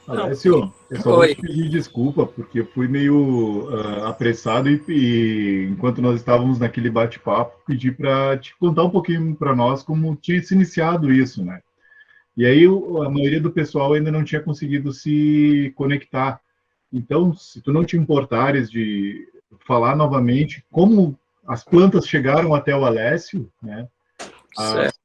Não, Alessio, eu só vou te oi. pedir desculpa, porque eu fui meio apressado e, enquanto nós estávamos naquele bate-papo, pedi para te contar um pouquinho para nós como tinha se iniciado isso, né? E aí a maioria do pessoal ainda não tinha conseguido se conectar. Então, se tu não te importares de falar novamente como as plantas chegaram até o Alessio, né? Certo.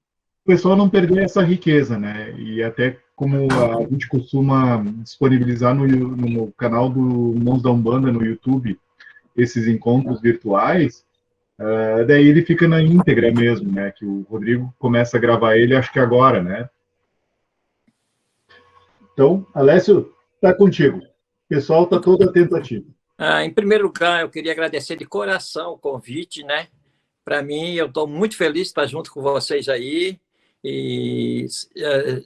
O pessoal não perder essa riqueza, né? E até como a gente costuma disponibilizar no canal do Mãos da Umbanda no YouTube esses encontros virtuais, daí ele fica na íntegra mesmo, né? Que o Rodrigo começa a gravar ele, acho que agora, né? Então, Alessio, está contigo. O pessoal está todo atento a ti. Em primeiro lugar, eu queria agradecer de coração o convite, né? Para mim, eu estou muito feliz de estar junto com vocês aí. E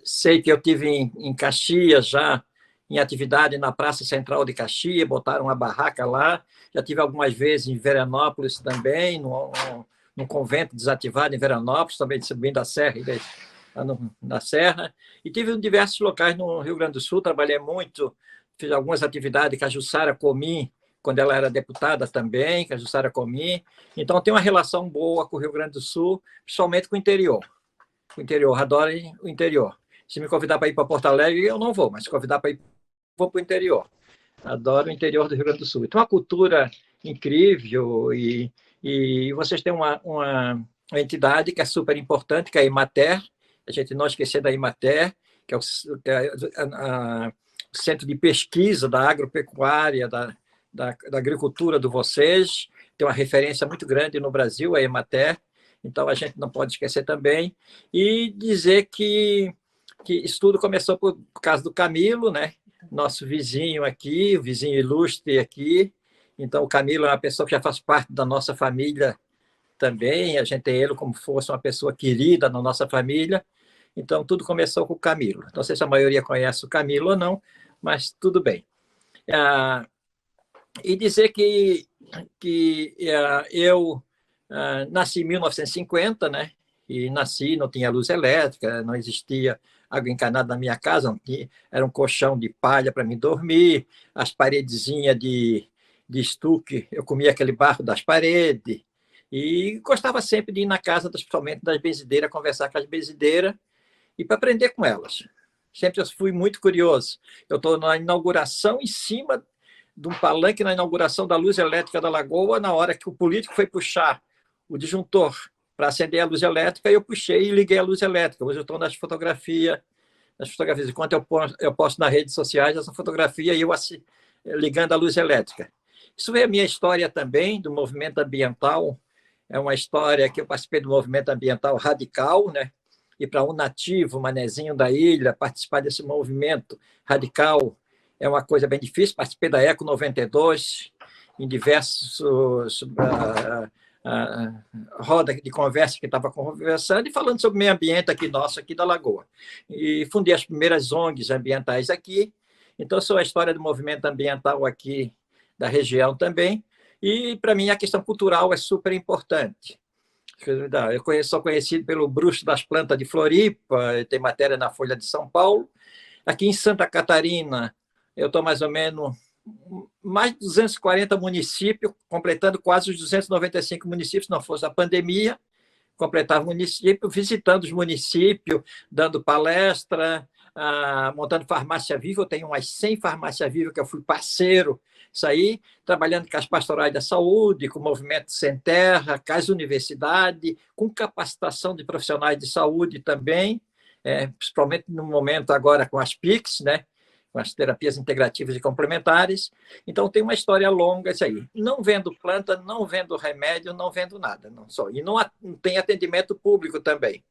sei que eu tive em Caxias já, em atividade na Praça Central de Caxias, botaram uma barraca lá. Já tive algumas vezes em Veranópolis também, num convento desativado em Veranópolis, também subindo a serra, na Serra. E tive em diversos locais no Rio Grande do Sul, trabalhei muito, fiz algumas atividades com a Jussara Comi, quando ela era deputada também, com a Jussara Comi. Então, tem uma relação boa com o Rio Grande do Sul, principalmente com o interior. O interior, adoro o interior. Se me convidar para ir para Porto Alegre, eu não vou, mas se convidar para ir, vou para o interior. Adoro o interior do Rio Grande do Sul. Então, uma cultura incrível e vocês têm uma entidade que é super importante, que é a Imater, a gente não esquecer da Imater, que é o centro de pesquisa da agropecuária, da agricultura de vocês, tem uma referência muito grande no Brasil, a Emater, então a gente não pode esquecer também. E dizer que isso tudo começou por causa do Camilo, né? Nosso vizinho aqui, o vizinho ilustre aqui. Então, o Camilo é uma pessoa que já faz parte da nossa família também, a gente tem ele como fosse uma pessoa querida na nossa família. Então, tudo começou com o Camilo. Não sei se a maioria conhece o Camilo ou não, mas tudo bem. E dizer que eu nasci em 1950, né? E nasci, não tinha luz elétrica, não existia água encanada na minha casa, não tinha, era um colchão de palha para me dormir, as paredezinhas de estuque, eu comia aquele barro das paredes, e gostava sempre de ir na casa, principalmente das benzideiras, conversar com as benzideiras e para aprender com elas. Sempre eu fui muito curioso. Eu estou na inauguração em cima de um palanque na inauguração da luz elétrica da Lagoa, na hora que o político foi puxar o disjuntor para acender a luz elétrica, eu puxei e liguei a luz elétrica. Hoje eu estou nas fotografias. Enquanto eu posto nas redes sociais essa fotografia e eu ligando a luz elétrica. Isso é a minha história também do movimento ambiental. É uma história que eu participei do movimento ambiental radical, né? E para um nativo, manezinho da ilha, participar desse movimento radical é uma coisa bem difícil. Participei da Eco 92, em diversos roda de conversa que estava conversando e falando sobre o meio ambiente aqui nosso, aqui da Lagoa. E fundei as primeiras ONGs ambientais aqui. Então, sou a história do movimento ambiental aqui da região também. E, para mim, a questão cultural é super importante. Eu sou conhecido pelo Bruxo das Plantas de Floripa, tem matéria na Folha de São Paulo. Aqui em Santa Catarina, eu estou mais ou menos mais de 240 municípios, completando quase os 295 municípios, se não fosse a pandemia, completava o município, visitando os municípios, dando palestra, montando farmácia viva. Eu tenho umas 100 farmácias vivas que eu fui parceiro, isso aí, trabalhando com as pastorais da saúde, com o movimento Sem Terra, com as universidades, com capacitação de profissionais de saúde também, principalmente no momento agora com as PICs, né? Com as terapias integrativas e complementares. Então, tem uma história longa isso aí. Não vendo planta, não vendo remédio, não vendo nada. Não só. E não tem atendimento público também.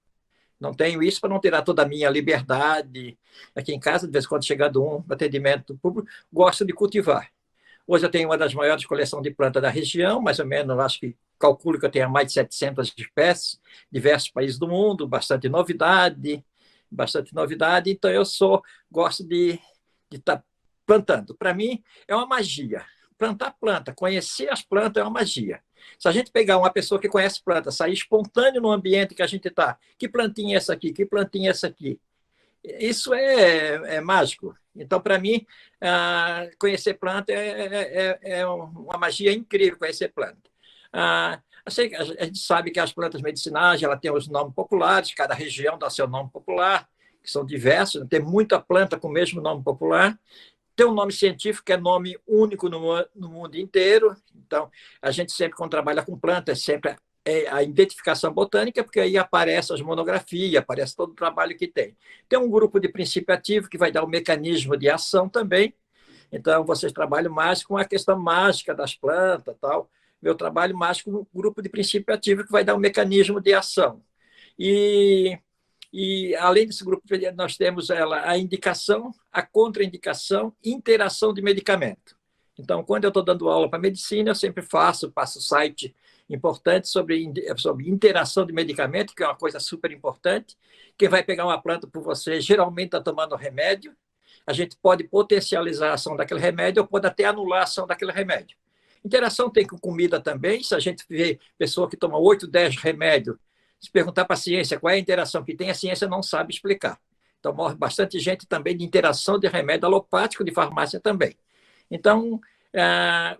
Não tenho isso para não tirar toda a minha liberdade. Aqui em casa, de vez em quando, chegando um atendimento público, gosto de cultivar. Hoje eu tenho uma das maiores coleções de plantas da região, mais ou menos, acho que calculo que eu tenho mais de 700 espécies, diversos países do mundo, bastante novidade. Então, gosto de estar plantando. Para mim, é uma magia. Plantar planta, conhecer as plantas é uma magia. Se a gente pegar uma pessoa que conhece planta, sair espontâneo no ambiente que a gente está, que plantinha é essa aqui, que plantinha é essa aqui, Isso é mágico. Então, para mim, conhecer planta é uma magia incrível, conhecer planta. A gente sabe que as plantas medicinais ela tem os nomes populares, cada região dá seu nome popular, que são diversos, tem muita planta com o mesmo nome popular. Tem um nome científico que é nome único no mundo inteiro. Então, a gente sempre, quando trabalha com planta, é sempre a identificação botânica, porque aí aparece as monografias, aparece todo o trabalho que tem. Tem um grupo de princípio ativo que vai dar o mecanismo de ação também. Então, vocês trabalham mais com a questão mágica das plantas, tal. Meu trabalho mais com um grupo de princípio ativo que vai dar o mecanismo de ação. E além desse grupo, nós temos a indicação, a contraindicação, interação de medicamento. Então, quando eu estou dando aula para medicina, eu sempre passo site importante sobre interação de medicamento, que é uma coisa super importante. Quem vai pegar uma planta por você geralmente está tomando remédio. A gente pode potencializar a ação daquele remédio ou pode até anular a ação daquele remédio. Interação tem com comida também. Se a gente vê pessoa que toma 8, 10 remédios, se perguntar para a ciência qual é a interação que tem, a ciência não sabe explicar. Então, morre bastante gente também de interação de remédio alopático, de farmácia também. Então,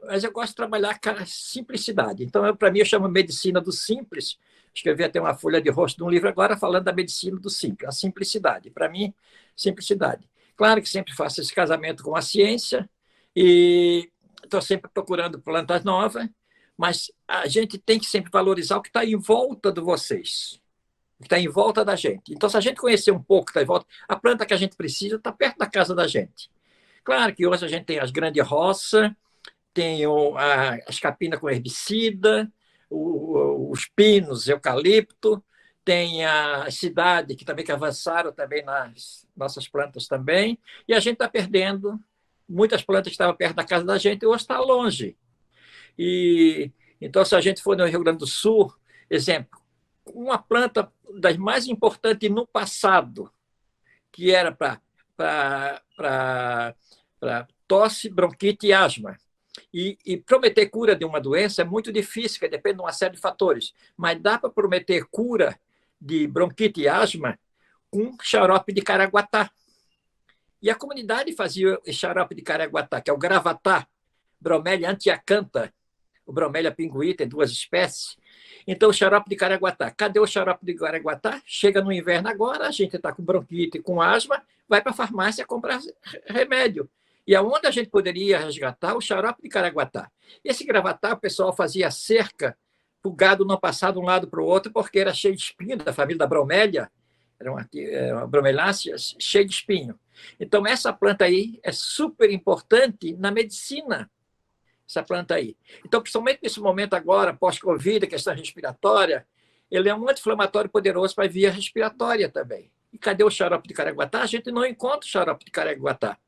mas eu gosto de trabalhar com a simplicidade. Então, para mim, eu chamo medicina do simples. Escrevi até uma folha de rosto de um livro agora falando da medicina do simples, a simplicidade. Para mim, simplicidade. Claro que sempre faço esse casamento com a ciência e estou sempre procurando plantas novas, mas a gente tem que sempre valorizar o que está em volta de vocês, o que está em volta da gente. Então, se a gente conhecer um pouco o que está em volta, a planta que a gente precisa está perto da casa da gente. Claro que hoje a gente tem as grandes roças, tem as capinas com herbicida, os pinos, eucalipto, tem a cidade que também que avançaram também nas nossas plantas também, e a gente está perdendo muitas plantas que estavam perto da casa da gente e hoje está longe. Então, se a gente for no Rio Grande do Sul, exemplo, uma planta das mais importantes no passado, que era para tosse, bronquite e asma. E prometer cura de uma doença é muito difícil, que depende de uma série de fatores, mas dá para prometer cura de bronquite e asma com xarope de caraguatá. E a comunidade fazia o xarope de caraguatá, que é o gravatá, Bromélia antiacantha, o Bromélia pinguí, tem 2 espécies. Então, o xarope de caraguatá. Cadê o xarope de caraguatá? Chega no inverno agora, a gente está com bronquite, com asma, vai para a farmácia comprar remédio. E aonde a gente poderia resgatar o xarope de caraguatá? Esse gravatá, o pessoal fazia cerca para o gado não passar de um lado para o outro, porque era cheio de espinho, da família da bromélia, era uma bromelácea cheia de espinho. Então, essa planta aí é super importante na medicina, essa planta aí. Então, principalmente nesse momento agora, pós-Covid, questão respiratória, ele é um anti-inflamatório poderoso para a via respiratória também. E cadê o xarope de caraguatá? A gente não encontra o xarope de caraguatá.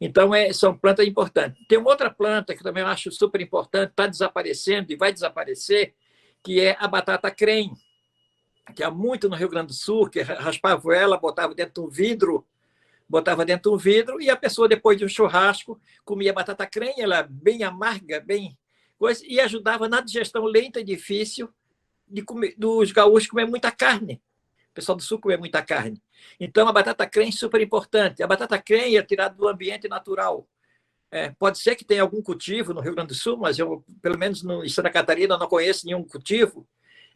Então, são plantas importantes. Tem uma outra planta que também eu acho super importante, está desaparecendo e vai desaparecer, que é a batata creme, que há muito no Rio Grande do Sul, que raspava ela, botava dentro de um vidro, e a pessoa, depois de um churrasco, comia batata creme, ela bem amarga, bem coisa, e ajudava na digestão lenta e difícil dos gaúchos comer muita carne. O pessoal do Sul comer muita carne. Então, a batata creme é super importante. A batata creme é tirada do ambiente natural. Pode ser que tenha algum cultivo no Rio Grande do Sul, mas eu, pelo menos em Santa Catarina, não conheço nenhum cultivo.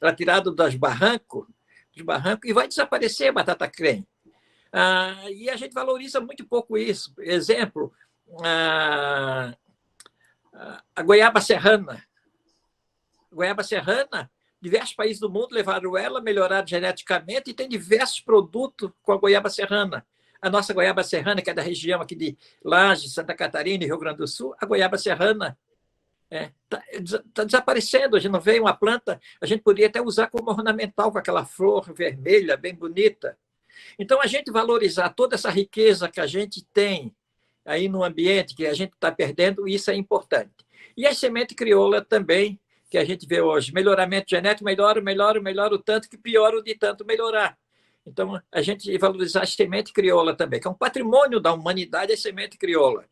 Ela é tirada dos barrancos, e vai desaparecer a batata creme. E a gente valoriza muito pouco isso. Exemplo, a goiaba serrana. Goiaba serrana, diversos países do mundo levaram ela, melhoraram geneticamente, e tem diversos produtos com a goiaba serrana. A nossa goiaba serrana, que é da região aqui de Lages, Santa Catarina e Rio Grande do Sul, a goiaba serrana está desaparecendo. A gente não vê uma planta, a gente poderia até usar como ornamental, com aquela flor vermelha, bem bonita. Então, a gente valorizar toda essa riqueza que a gente tem aí no ambiente, que a gente está perdendo, isso é importante. E a semente crioula também, que a gente vê hoje, melhoramento genético, melhora o tanto que piora o de tanto melhorar. Então, a gente valorizar a semente crioula também, que é um patrimônio da humanidade, a semente crioula.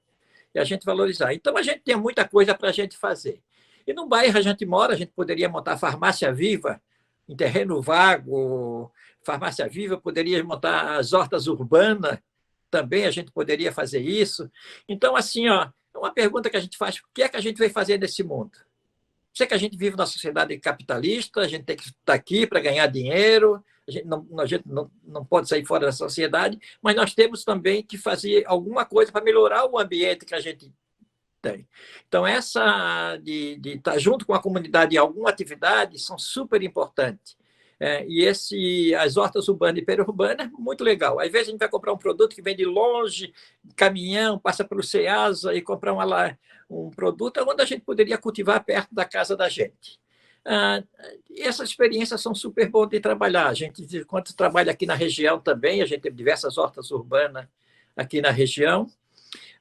E a gente valorizar. Então, a gente tem muita coisa para a gente fazer. E no bairro a gente mora, a gente poderia montar farmácia viva, em terreno vago, farmácia viva, poderia montar as hortas urbanas, também a gente poderia fazer isso. Então, assim, ó, é uma pergunta que a gente faz: o que é que a gente vai fazer nesse mundo? Sei que a gente vive numa sociedade capitalista, a gente tem que estar aqui para ganhar dinheiro, a gente não pode sair fora da sociedade, mas nós temos também que fazer alguma coisa para melhorar o ambiente que a gente tem. Então, essa de estar junto com a comunidade em alguma atividade são super importantes. As hortas urbanas e periurbanas é muito legal. Às vezes a gente vai comprar um produto que vem de longe, caminhão, passa pelo Ceasa e comprar um produto onde a gente poderia cultivar perto da casa da gente. Essas experiências são super boas de trabalhar. A gente, enquanto trabalha aqui na região também, a gente tem diversas hortas urbanas aqui na região,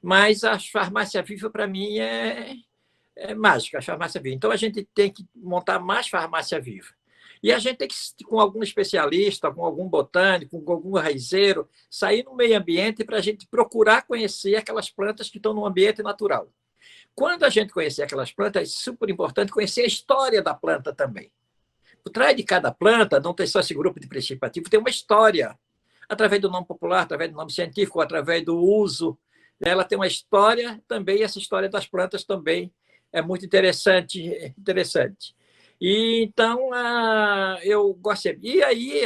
mas a farmácia viva, para mim, é mágica, a farmácia viva. Então, a gente tem que montar mais farmácia viva. E a gente tem que, com algum especialista, com algum botânico, com algum raizeiro, sair no meio ambiente para a gente procurar conhecer aquelas plantas que estão no ambiente natural. Quando a gente conhecer aquelas plantas, é super importante conhecer a história da planta também. Por trás de cada planta, não tem só esse grupo de princípio ativo, tem uma história, através do nome popular, através do nome científico, através do uso. Ela tem uma história também, e essa história das plantas também é muito interessante. E, então, eu gosto. E aí,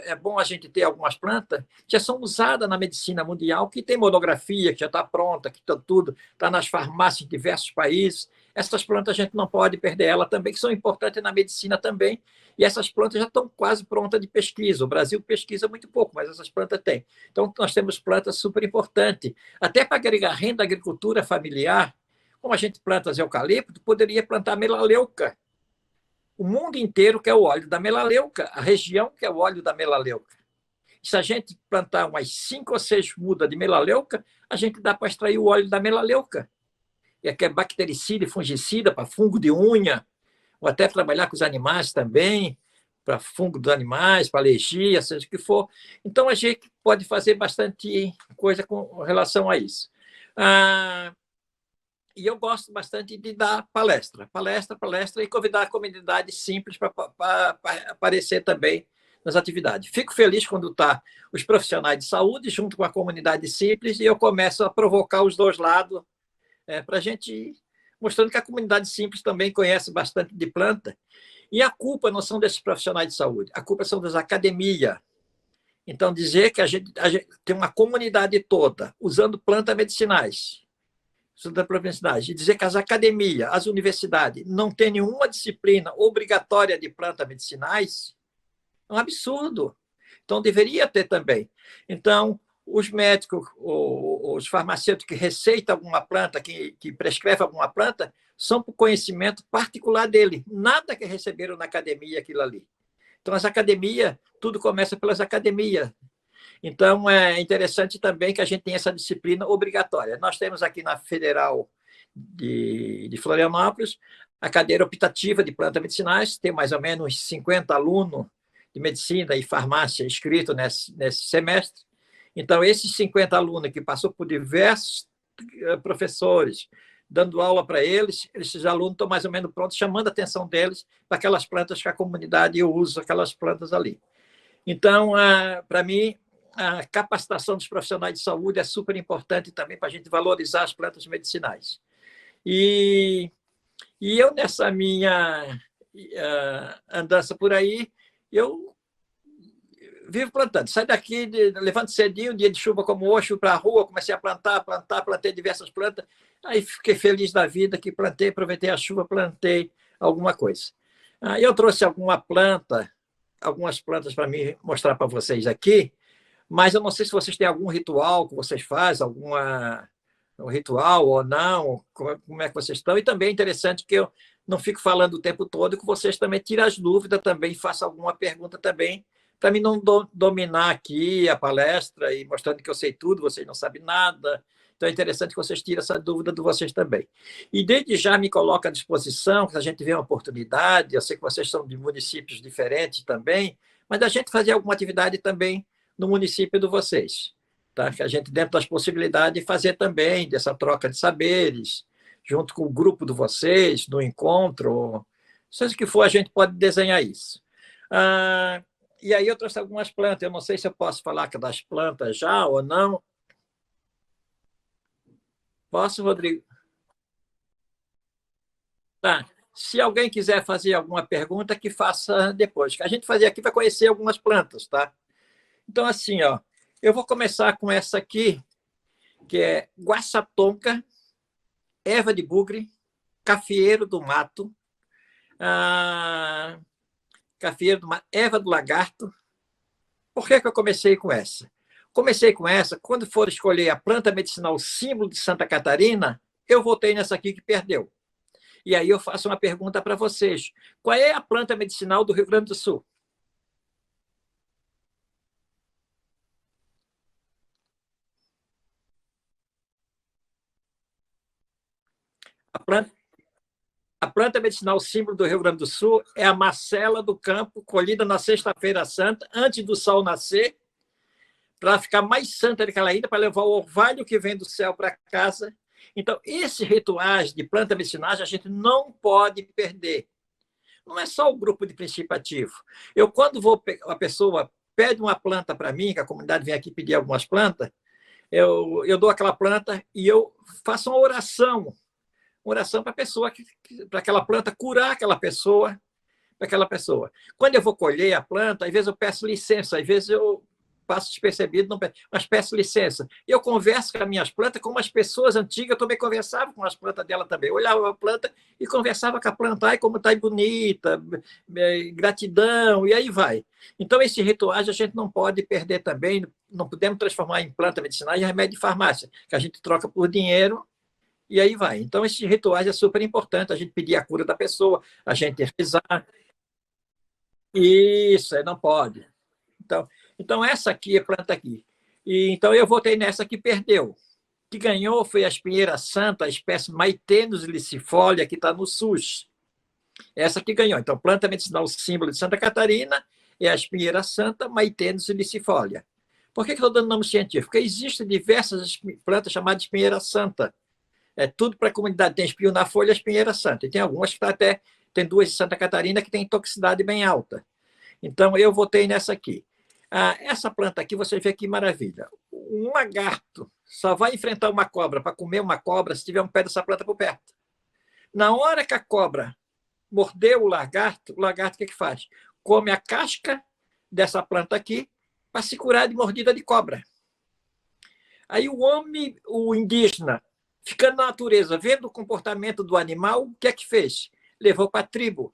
é bom a gente ter algumas plantas que já são usadas na medicina mundial, que tem monografia, que já está pronta, que está nas farmácias de diversos países. Essas plantas a gente não pode perder ela também, que são importantes na medicina também. E essas plantas já estão quase prontas de pesquisa. O Brasil pesquisa muito pouco, mas essas plantas têm. Então, nós temos plantas super importantes. Até para agregar renda à agricultura familiar, como a gente planta eucalipto, poderia plantar melaleuca. O mundo inteiro quer o óleo da melaleuca, a região quer o óleo da melaleuca. Se a gente plantar umas 5 ou 6 mudas de melaleuca, a gente dá para extrair o óleo da melaleuca. Que é bactericida e fungicida para fungo de unha, ou até trabalhar com os animais também, para fungo dos animais, para alergia, seja o que for. Então, a gente pode fazer bastante coisa com relação a isso. E eu gosto bastante de dar palestra, e convidar a comunidade simples para aparecer também nas atividades. Fico feliz quando está os profissionais de saúde junto com a comunidade simples e eu começo a provocar os dois lados para a gente ir mostrando que a comunidade simples também conhece bastante de planta. E a culpa não são desses profissionais de saúde, a culpa são das academias. Então, dizer que a gente tem uma comunidade toda usando plantas medicinais, e dizer que as academias, as universidades, não têm nenhuma disciplina obrigatória de plantas medicinais, é um absurdo. Então, deveria ter também. Então, os médicos, os farmacêuticos que receitam alguma planta, que prescrevem alguma planta, são por conhecimento particular dele, nada que receberam na academia aquilo ali. Então, as academias, tudo começa pelas academias. Então, é interessante também que a gente tenha essa disciplina obrigatória. Nós temos aqui na Federal de Florianópolis a cadeira optativa de plantas medicinais, tem mais ou menos uns 50 alunos de medicina e farmácia inscritos nesse semestre. Então, esses 50 alunos que passou por diversos professores, dando aula para eles, esses alunos estão mais ou menos prontos, chamando a atenção deles para aquelas plantas que a comunidade usa, aquelas plantas ali. Então, para mim, a capacitação dos profissionais de saúde é super importante também para a gente valorizar as plantas medicinais. E eu, nessa minha andança por aí, eu vivo plantando. Saio daqui, levanto cedinho, dia de chuva como hoje, fui para a rua, comecei a plantar, plantei diversas plantas, aí fiquei feliz da vida que plantei, aproveitei a chuva, plantei alguma coisa. Aí eu trouxe algumas plantas para mim mostrar para vocês aqui, mas eu não sei se vocês têm algum ritual que vocês fazem, um ritual ou não, como é que vocês estão. E também é interessante que eu não fico falando o tempo todo, que vocês também tirem as dúvidas também, façam alguma pergunta também, para mim não dominar aqui a palestra e mostrando que eu sei tudo, vocês não sabem nada. Então é interessante que vocês tirem essa dúvida de vocês também. E desde já me coloco à disposição, que a gente vê uma oportunidade, eu sei que vocês são de municípios diferentes também, mas a gente fazer alguma atividade também no município de vocês, tá? Que a gente, dentro das possibilidades, fazer também dessa troca de saberes, junto com o grupo de vocês, no encontro, Seja o que for, a gente pode desenhar isso. E aí eu trouxe algumas plantas. Eu não sei se eu posso falar das plantas já ou não. Posso, Rodrigo? Tá. Se alguém quiser fazer alguma pergunta, que faça depois. Que a gente fazer aqui vai conhecer algumas plantas, tá? Então, assim, ó, eu vou começar com essa aqui, que é guaçatonca, erva de bugre, cafeeiro do mato, cafeeiro do mato, erva do lagarto. Por que eu comecei com essa? Comecei com essa, quando for escolher a planta medicinal símbolo de Santa Catarina, eu votei nessa aqui que perdeu. E aí eu faço uma pergunta para vocês. Qual é a planta medicinal do Rio Grande do Sul? A planta, a planta medicinal símbolo do Rio Grande do Sul é a macela do campo, colhida na Sexta-feira Santa, antes do sol nascer, para ficar mais santa do que ela ainda, para levar o orvalho que vem do céu para casa. Então, esses rituais de planta medicinal a gente não pode perder. Não é só o grupo de princípio ativo. Eu, quando a pessoa pede uma planta para mim, que a comunidade vem aqui pedir algumas plantas, eu dou aquela planta e eu faço uma oração para a pessoa, para aquela planta curar aquela pessoa, para aquela pessoa. Quando eu vou colher a planta, às vezes eu peço licença, às vezes eu passo despercebido, não peço, mas peço licença. E eu converso com as minhas plantas como as pessoas antigas, eu também conversava com as plantas dela também. Eu olhava a planta e conversava com a planta, ai, como está bonita, gratidão, e aí vai. Então, esses rituais a gente não pode perder também, não podemos transformar em planta medicinal em remédio de farmácia, que a gente troca por dinheiro e aí vai. Então, esses rituais é super importante, a gente pedir a cura da pessoa, a gente rezar. Isso, não pode. Então, essa aqui é planta aqui. Então, eu votei nessa que perdeu. O que ganhou foi a espinheira santa, a espécie Maitenus licifolia, que está no SUS. Essa que ganhou. Então, planta medicinal símbolo de Santa Catarina é a espinheira santa, Maitenus licifolia. Por que eu estou dando nome científico? Porque existem diversas plantas chamadas espinheira santa. É tudo para a comunidade. Tem espinho na folha, espinheira santa. E tem algumas que tem duas de Santa Catarina que tem toxicidade bem alta. Então, eu votei nessa aqui. Essa planta aqui, você vê que maravilha. Um lagarto só vai enfrentar uma cobra para comer uma cobra se tiver um pé dessa planta por perto. Na hora que a cobra mordeu o lagarto o que faz? Come a casca dessa planta aqui para se curar de mordida de cobra. Aí o homem, o indígena, ficando na natureza, vendo o comportamento do animal, o que é que fez? Levou para a tribo.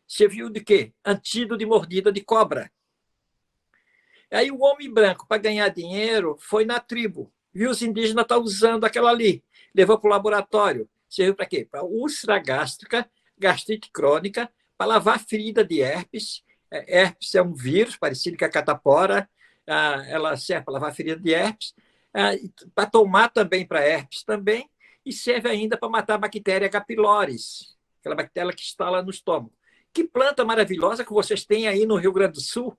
Serviu de quê? Antídoto de mordida de cobra. Aí o homem branco, para ganhar dinheiro, foi na tribo. Viu os indígenas estão usando aquela ali. Levou para o laboratório. Serviu para quê? Para úlcera gástrica, gastrite crônica, para lavar ferida de herpes. Herpes é um vírus parecido com a catapora. Ela serve para lavar ferida de herpes. Para tomar também para herpes também. E serve ainda para matar a bactéria H. pylori, aquela bactéria que instala no estômago. Que planta maravilhosa que vocês têm aí no Rio Grande do Sul.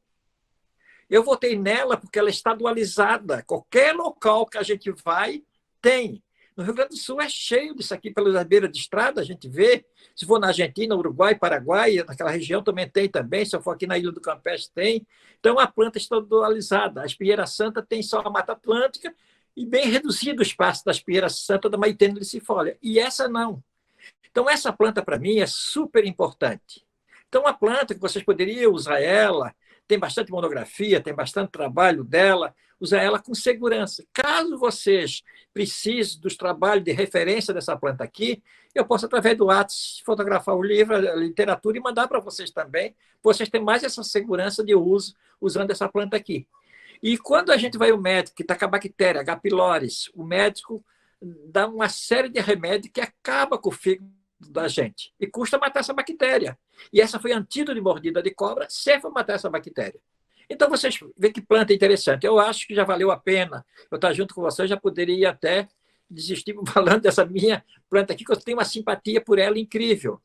Eu votei nela porque ela é estadualizada. Qualquer local que a gente vai, tem. No Rio Grande do Sul é cheio disso aqui, pelas beiras de estrada, a gente vê. Se for na Argentina, Uruguai, Paraguai, naquela região também tem também. Se eu for aqui na Ilha do Campeche, tem. Então, a planta estadualizada. A espinheira santa tem só a Mata Atlântica e bem reduzido o espaço da espinheira santa da Maitena licifolia. E essa não. Então, essa planta, para mim, é super importante. Então, uma planta que vocês poderiam usar ela, tem bastante monografia, tem bastante trabalho dela, usar ela com segurança. Caso vocês precisem dos trabalhos de referência dessa planta aqui, eu posso, através do WhatsApp, fotografar o livro, a literatura e mandar para vocês também. Vocês têm mais essa segurança de uso usando essa planta aqui. E quando a gente vai ao médico, que está com a bactéria H. pylori, o médico dá uma série de remédios que acaba com o fígado da gente. E custa matar essa bactéria. E essa foi antídoto de mordida de cobra, serve para matar essa bactéria. Então, vocês veem que planta interessante. Eu acho que já valeu a pena eu estar junto com vocês, já poderia até desistir falando dessa minha planta aqui, que eu tenho uma simpatia por ela incrível.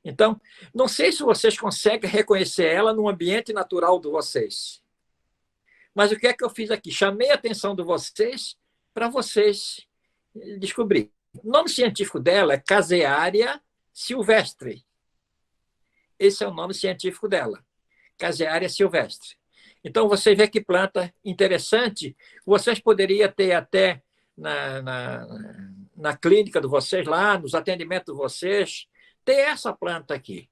Então, não sei se vocês conseguem reconhecer ela no ambiente natural de vocês. Mas o que é que eu fiz aqui? Chamei a atenção de vocês para vocês descobrir. O nome científico dela é Casearia silvestre. Esse é o nome científico dela, Casearia silvestre. Então, você vê que planta interessante. Vocês poderiam ter até na clínica de vocês, lá, nos atendimentos de vocês, ter essa planta aqui.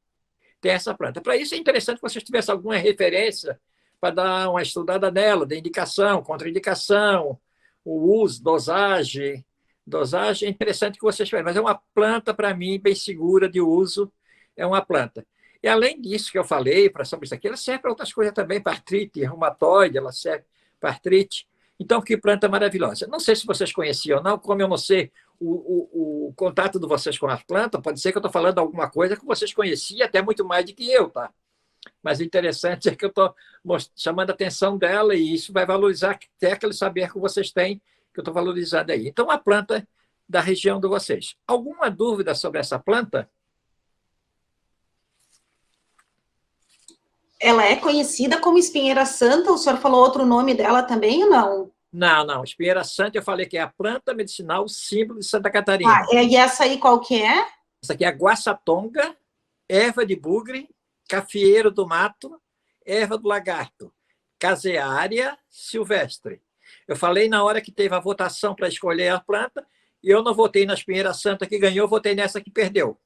Ter essa planta. Para isso, é interessante que vocês tivessem alguma referência para dar uma estudada nela, de indicação, contraindicação, o uso, dosagem. Dosagem é interessante que vocês tiverem, mas é uma planta, para mim, bem segura de uso, é uma planta. E além disso que eu falei, sobre isso aqui, ela serve para outras coisas também, para artrite reumatoide, ela serve para artrite. Então, que planta maravilhosa. Não sei se vocês conheciam ou não, como eu não sei o contato de vocês com as plantas, pode ser que eu estou falando alguma coisa que vocês conheciam até muito mais do que eu, tá? Mas o interessante é que eu estou chamando a atenção dela e isso vai valorizar até aquele saber que vocês têm, que eu estou valorizando aí. Então, a planta da região de vocês. Alguma dúvida sobre essa planta? Ela é conhecida como espinheira santa? O senhor falou outro nome dela também ou não? Não. Espinheira santa eu falei que é a planta medicinal símbolo de Santa Catarina. E essa aí qual que é? Essa aqui é a guaçatonga, erva de bugre, cafieiro do mato, erva do lagarto, Casearia silvestre. Eu falei na hora que teve a votação para escolher a planta, e eu não votei na espinheira santa que ganhou, votei nessa que perdeu.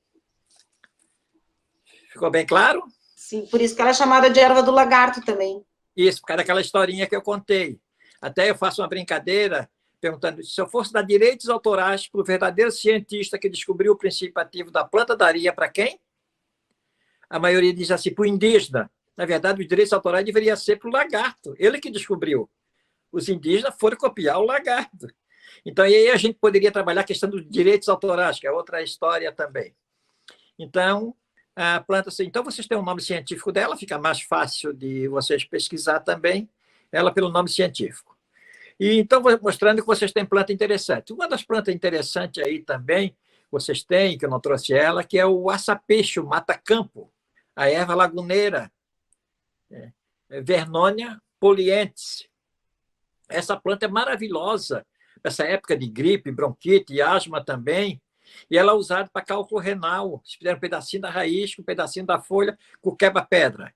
Ficou bem claro? Sim, por isso que ela é chamada de erva do lagarto também. Isso, por causa daquela historinha que eu contei. Até eu faço uma brincadeira perguntando se eu fosse dar direitos autorais para o verdadeiro cientista que descobriu o princípio ativo da planta, daria para quem? A maioria diz assim, para o indígena. Na verdade, os direitos autorais deveriam ser para o lagarto. Ele que descobriu. Os indígenas foram copiar o lagarto. Então, e aí a gente poderia trabalhar a questão dos direitos autorais, que é outra história também. Então, a planta... Então, vocês têm um nome científico dela, fica mais fácil de vocês pesquisar também, ela pelo nome científico. E então, vou mostrando que vocês têm planta interessante. Uma das plantas interessantes aí também, vocês têm, que eu não trouxe ela, que é o açapeixo mata-campo, a erva laguneira, Vernonia poliensis. Essa planta é maravilhosa, nessa época de gripe, bronquite e asma também, e ela é usada para cálculo renal. Se fizer um pedacinho da raiz, um pedacinho da folha, com quebra-pedra.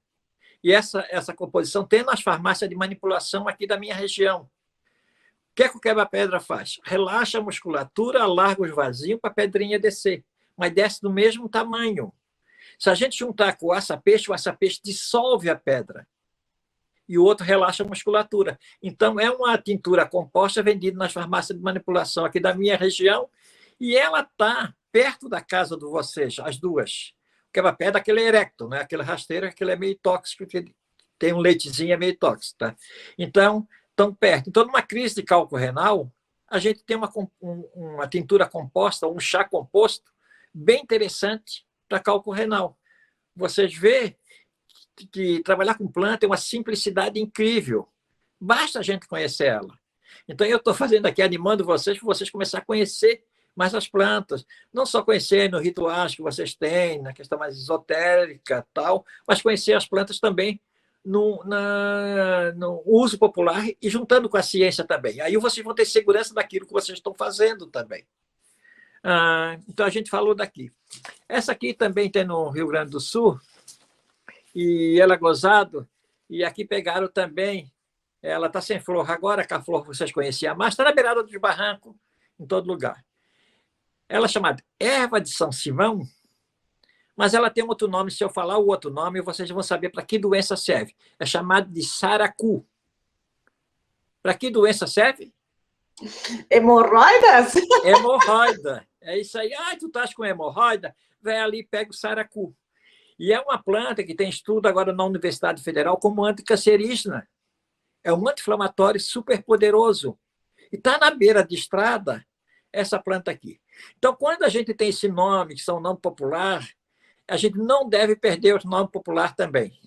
E essa composição tem nas farmácias de manipulação aqui da minha região. O que é que o quebra-pedra faz? Relaxa a musculatura, alarga os vasinhos para a pedrinha descer, mas desce do mesmo tamanho. Se a gente juntar com o açapeixe dissolve a pedra. E o outro relaxa a musculatura. Então, é uma tintura composta vendida nas farmácias de manipulação aqui da minha região, e ela está perto da casa de vocês, as duas. O quebra-pedra, aquele erecto, né? Aquele rasteiro, aquele é meio tóxico, tem um leitezinho, é meio tóxico. Tá? Então, tão perto. Então, numa crise de cálculo renal, a gente tem uma tintura composta, um chá composto, bem interessante para cálculo renal. Vocês veem que trabalhar com planta é uma simplicidade incrível. Basta a gente conhecer ela. Então, eu estou fazendo aqui, animando vocês, para vocês começarem a conhecer mais as plantas. Não só conhecer nos rituais que vocês têm, na questão mais esotérica, tal, mas conhecer as plantas também no uso popular e juntando com a ciência também. Aí vocês vão ter segurança daquilo que vocês estão fazendo também. Então, a gente falou daqui. Essa aqui também tem no Rio Grande do Sul, e ela é gozado, e aqui pegaram também, ela está sem flor agora, que a flor vocês conheciam mais, está na beirada dos barrancos, em todo lugar. Ela é chamada erva de São Simão, mas ela tem outro nome, se eu falar o outro nome, vocês vão saber para que doença serve. É chamada de saracu. Para que doença serve? Hemorroidas? Hemorroida. É isso aí. Tu estás com hemorroida? Vai ali e pega o saracu. E é uma planta que tem estudo agora na Universidade Federal como anticancerígena. É um anti-inflamatório super poderoso. E está na beira de estrada essa planta aqui. Então, quando a gente tem esse nome, que são nome popular, a gente não deve perder o nome popular também.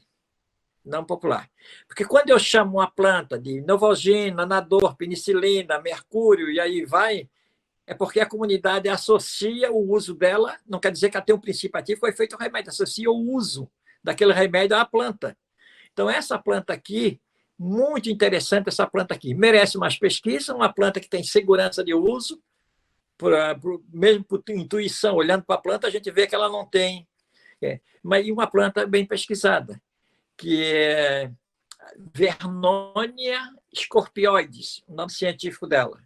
Não popular. Porque quando eu chamo uma planta de Novalgina, Anador, penicilina, mercúrio, e aí vai, é porque a comunidade associa o uso dela, não quer dizer que ela tem um princípio ativo, foi feito um remédio, associa o uso daquele remédio à planta. Então, essa planta aqui, muito interessante essa planta aqui, merece mais pesquisa, uma planta que tem segurança de uso, mesmo por intuição, olhando para a planta, a gente vê que ela não tem Mas e uma planta bem pesquisada, que é Vernonia scorpioides, o nome científico dela.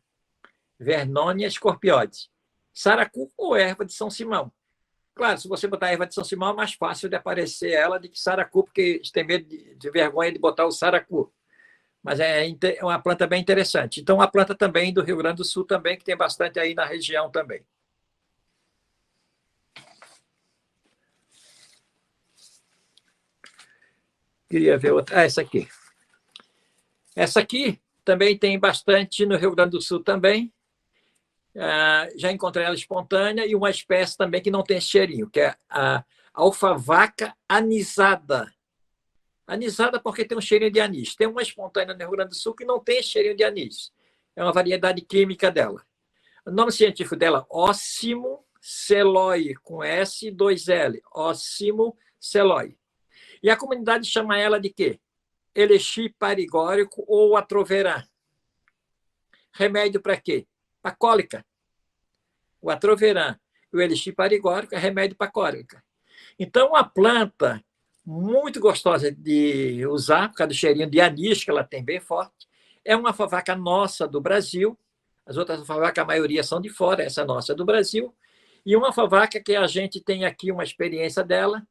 Vernonia scorpioides. Saracu ou erva de São Simão. Claro, se você botar erva de São Simão, é mais fácil de aparecer ela do que saracu, porque eles têm medo de vergonha de botar o saracu. Mas é uma planta bem interessante. Então, uma planta também do Rio Grande do Sul, também, que tem bastante aí na região também. Queria ver outra. Essa aqui. Essa aqui também tem bastante no Rio Grande do Sul também. Já encontrei ela espontânea, e uma espécie também que não tem cheirinho, que é a alfavaca anisada. Anisada porque tem um cheirinho de anis. Tem uma espontânea no Rio Grande do Sul que não tem cheirinho de anis. É uma variedade química dela. O nome científico dela, Ocimo celoi, com S e 2 L. Ocimo celoi. E a comunidade chama ela de quê? Elixir parigórico ou atroverã. Remédio para quê? Para cólica. O atroverã e o elixir parigórico é remédio para cólica. Então, uma planta muito gostosa de usar, por causa do cheirinho de anis que ela tem bem forte. É uma alfavaca nossa do Brasil. As outras alfavacas, a maioria são de fora, essa nossa é do Brasil. E uma alfavaca que a gente tem aqui uma experiência dela.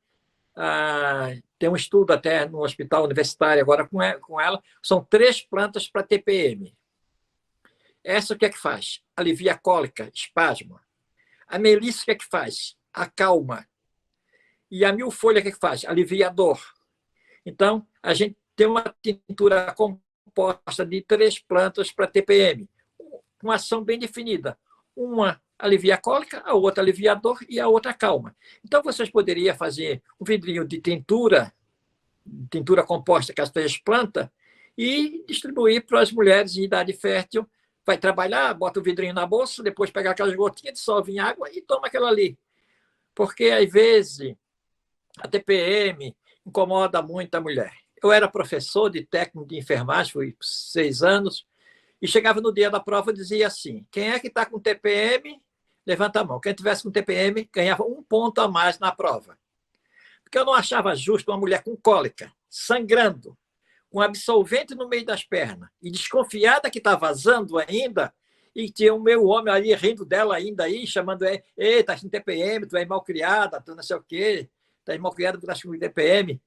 Tem um estudo até no hospital universitário agora com ela. São 3 plantas para TPM. Essa o que é que faz? Alivia a cólica, espasmo. A melissa o que é que faz? Acalma. E a milfolha o que é que faz? Alivia a dor. Então, a gente tem uma tintura composta de 3 plantas para TPM. Uma ação bem definida. Uma alivia a cólica, a outra alivia a dor e a outra acalma. Então, vocês poderiam fazer um vidrinho de tintura composta com as 3 plantas e distribuir para as mulheres em idade fértil. Vai trabalhar, bota o vidrinho na bolsa, depois pega aquelas gotinhas, dissolve em água e toma aquela ali. Porque, às vezes, a TPM incomoda muito a mulher. Eu era professor de técnico de enfermagem, fui 6 anos, e chegava no dia da prova e dizia assim: quem é que está com TPM? Levanta a mão. Quem tivesse com TPM ganhava 1 ponto a mais na prova. Porque eu não achava justo uma mulher com cólica, sangrando, com absolvente no meio das pernas, e desconfiada que está vazando ainda, e tinha o meu homem ali rindo dela ainda aí, chamando ela: ei, tá com TPM, tu é malcriada, tu não sei o quê, tá malcriada porque tá com TPM.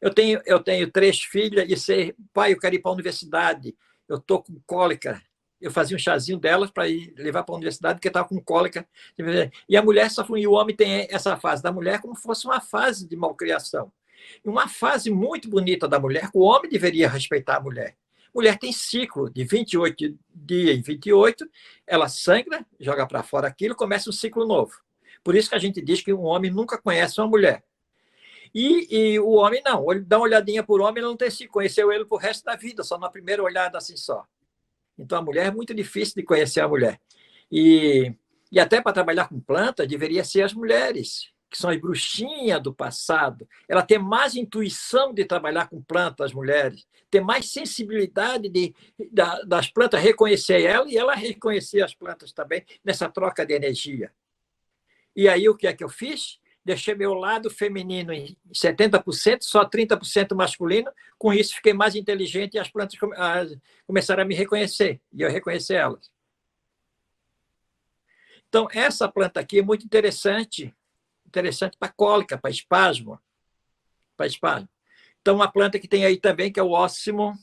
Eu tenho 3 filhas e sei, pai, eu quero ir para a universidade, eu estou com cólica. Eu fazia um chazinho delas para ir levar para a universidade, porque estava com cólica. E a mulher e o homem tem essa fase da mulher como se fosse uma fase de malcriação. Uma fase muito bonita da mulher, o homem deveria respeitar a mulher. Mulher tem ciclo de 28 dias em 28, ela sangra, joga para fora aquilo, começa um ciclo novo. Por isso que a gente diz que um homem nunca conhece uma mulher. E o homem não, ele dá uma olhadinha por homem, ele não tem se conheceu ele pro resto da vida, só na primeira olhada assim só. Então a mulher é muito difícil de conhecer a mulher. E até para trabalhar com planta, deveria ser as mulheres, que são as bruxinhas do passado. Ela tem mais intuição de trabalhar com plantas, as mulheres, tem mais sensibilidade das plantas reconhecer ela e ela reconhecer as plantas também, nessa troca de energia. E aí o que é que eu fiz? Deixei meu lado feminino em 70%, só 30% masculino. Com isso, fiquei mais inteligente e as plantas começaram a me reconhecer, e eu reconhecer elas. Então, essa planta aqui é muito interessante para cólica, para espasmo. Então, uma planta que tem aí também, que é o Ocimo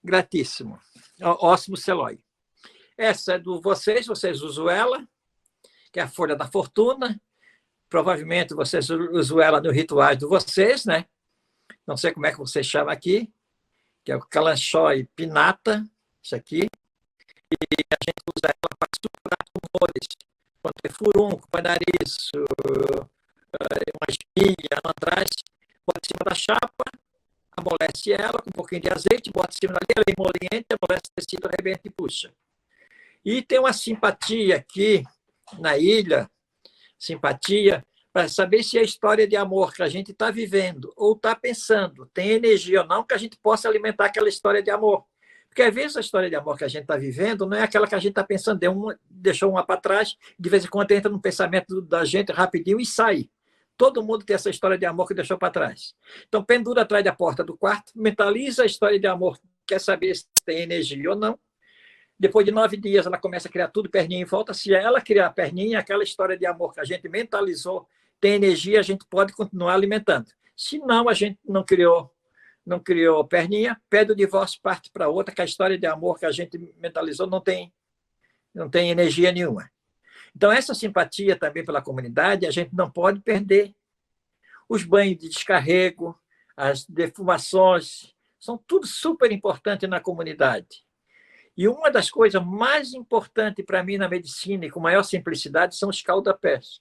gratíssimo, Ocimo celoi. Essa é do vocês usam ela, que é a folha da fortuna. Provavelmente vocês usam ela nos rituais de vocês, né? Não sei como é que vocês chamam aqui, que é o calanchói pinata, isso aqui. E a gente usa ela para suturar tumores, quando tem furúnculo, nariz, uma espinha atrás, bota em cima da chapa, amolece ela com um pouquinho de azeite, bota em cima dali, ela é emoliente, amolece o tecido, arrebenta e puxa. E tem uma simpatia aqui na ilha, simpatia, para saber se a história de amor que a gente está vivendo ou está pensando tem energia ou não, que a gente possa alimentar aquela história de amor. Porque, às vezes, a história de amor que a gente está vivendo não é aquela que a gente está pensando, deixou uma para trás, de vez em quando entra no pensamento da gente rapidinho e sai. todo mundo tem essa história de amor que deixou para trás. Então, pendura atrás da porta do quarto, mentaliza a história de amor, quer saber se tem energia ou não. Depois de 9 dias, ela começa a criar tudo perninha em volta. Se ela criar a perninha, aquela história de amor que a gente mentalizou, tem energia, a gente pode continuar alimentando. Se não, a gente não criou perninha, pede o divórcio, parte para outra, que a história de amor que a gente mentalizou não tem energia nenhuma. Então, essa simpatia também pela comunidade, a gente não pode perder. Os banhos de descarrego, as defumações, são tudo super importante na comunidade. E uma das coisas mais importantes para mim na medicina, e com maior simplicidade, são os calda-pés.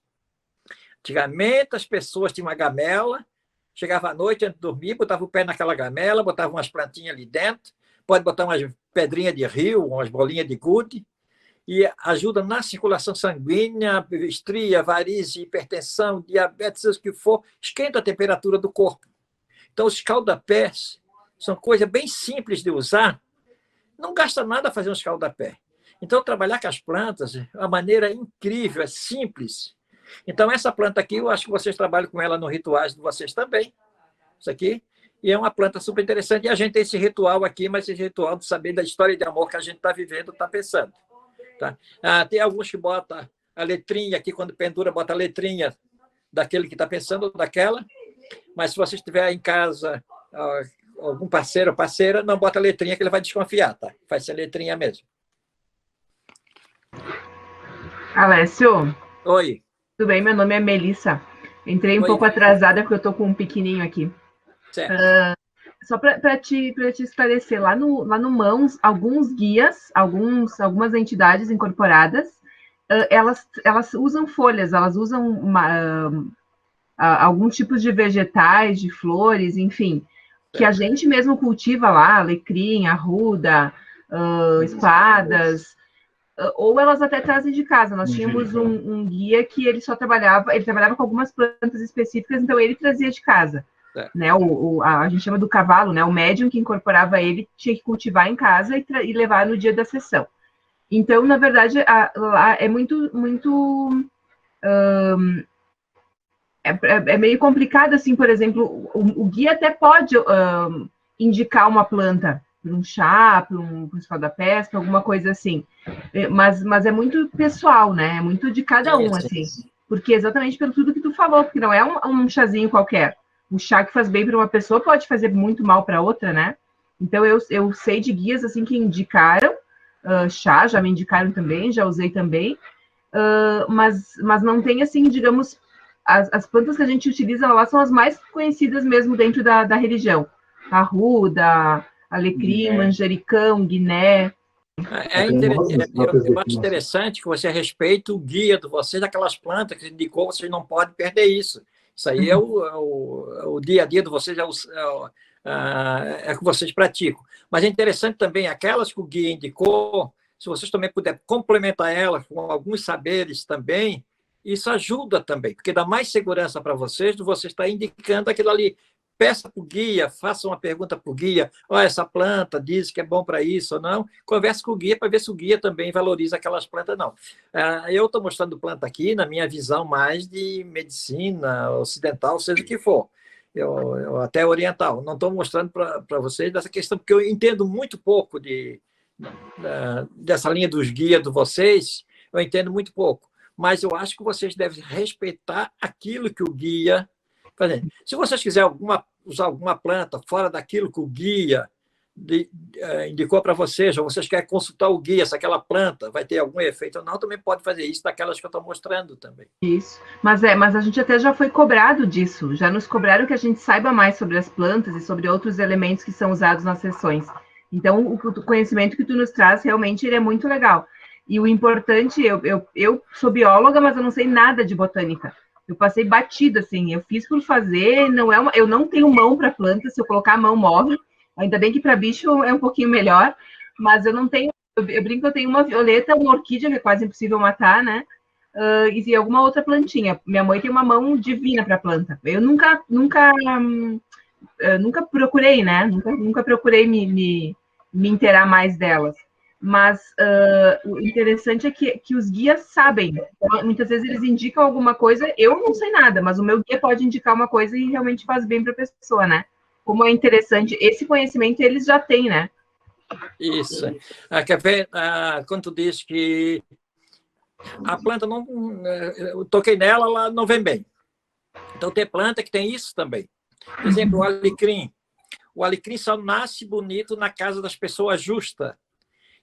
Antigamente, as pessoas tinham uma gamela, chegava à noite, antes de dormir, botava o pé naquela gamela, botava umas plantinhas ali dentro, pode botar umas pedrinhas de rio, umas bolinhas de gude, e ajuda na circulação sanguínea, estria, varizes, hipertensão, diabetes, seja o que for, esquenta a temperatura do corpo. Então, os calda-pés são coisa bem simples de usar, não gasta nada fazer um escaldapé. Então, trabalhar com as plantas é uma maneira incrível, é simples. Então, essa planta aqui, eu acho que vocês trabalham com ela nos rituais de vocês também. Isso aqui. E é uma planta super interessante. E a gente tem esse ritual aqui, mas esse ritual de saber da história de amor que a gente está vivendo, está pensando. Tá? Tem alguns que botam a letrinha aqui, quando pendura, bota a letrinha daquele que está pensando, ou daquela. Mas se você estiver em casa, algum parceiro ou parceira, não bota a letrinha que ele vai desconfiar, tá? Faz ser letrinha mesmo. Alessio. Oi. Tudo bem? Meu nome é Melissa. Entrei um pouco atrasada porque eu estou com um pequenininho aqui. Certo. Só para te esclarecer, lá no Mãos, alguns guias, algumas entidades incorporadas, elas usam folhas, elas usam alguns tipos de vegetais, de flores, enfim, que a gente mesmo cultiva lá, alecrim, arruda, espadas, ou elas até trazem de casa. Nós tínhamos um guia que ele trabalhava com algumas plantas específicas, então ele trazia de casa. Né, a gente chama do cavalo, né? O médium que incorporava ele tinha que cultivar em casa e levar no dia da sessão. Então, na verdade, lá é muito é meio complicado, assim, por exemplo, o guia até pode indicar uma planta para um chá, para um escaldapés, para alguma coisa assim, mas é muito pessoal, né? É muito de cada um, assim, porque exatamente pelo tudo que tu falou, porque não é um chazinho qualquer. O chá que faz bem para uma pessoa pode fazer muito mal para outra, né? Então, eu sei de guias, assim, que indicaram chá, já me indicaram também, já usei também, mas não tem, assim, digamos, as plantas que a gente utiliza lá são as mais conhecidas mesmo dentro da religião. Arruda, alecrim, manjericão, guiné. Eu acho interessante que você respeite o guia de vocês, daquelas plantas que indicou, vocês não podem perder isso. Isso aí é o dia a dia de vocês, é que vocês praticam. Mas é interessante também, aquelas que o guia indicou, se vocês também puderem complementar elas com alguns saberes também, isso ajuda também, porque dá mais segurança para vocês de você estar indicando aquilo ali. Peça para o guia, faça uma pergunta para o guia, essa planta diz que é bom para isso ou não, converse com o guia para ver se o guia também valoriza aquelas plantas, não. Eu estou mostrando planta aqui na minha visão mais de medicina ocidental, seja o que for, eu até oriental, não estou mostrando para vocês dessa questão, porque eu entendo muito pouco dessa linha dos guias de vocês, eu entendo muito pouco, mas eu acho que vocês devem respeitar aquilo que o guia... Se vocês quiserem usar alguma planta fora daquilo que o guia indicou para vocês, ou vocês querem consultar o guia se aquela planta vai ter algum efeito ou não, também pode fazer isso daquelas que eu estou mostrando também. Isso, mas a gente até já foi cobrado disso, já nos cobraram que a gente saiba mais sobre as plantas e sobre outros elementos que são usados nas sessões. Então, o conhecimento que tu nos traz, realmente, ele é muito legal. E o importante, eu sou bióloga, mas eu não sei nada de botânica. Eu passei batido, assim, eu fiz por fazer, eu não tenho mão para planta, se eu colocar a mão morre, ainda bem que para bicho é um pouquinho melhor, mas eu não tenho, eu brinco que eu tenho uma violeta, uma orquídea, que é quase impossível matar, né, e alguma outra plantinha. Minha mãe tem uma mão divina para planta. Eu nunca procurei, né, nunca procurei me inteirar mais delas. Mas o interessante é que os guias sabem. Muitas vezes eles indicam alguma coisa, eu não sei nada, mas o meu guia pode indicar uma coisa e realmente faz bem para a pessoa, né? Como é interessante, esse conhecimento eles já têm, né? Isso. Quer ver, quando tu diz que a planta não... Eu toquei nela, ela não vem bem. Então, tem planta que tem isso também. Por exemplo, o alecrim. O alecrim só nasce bonito na casa das pessoas justas.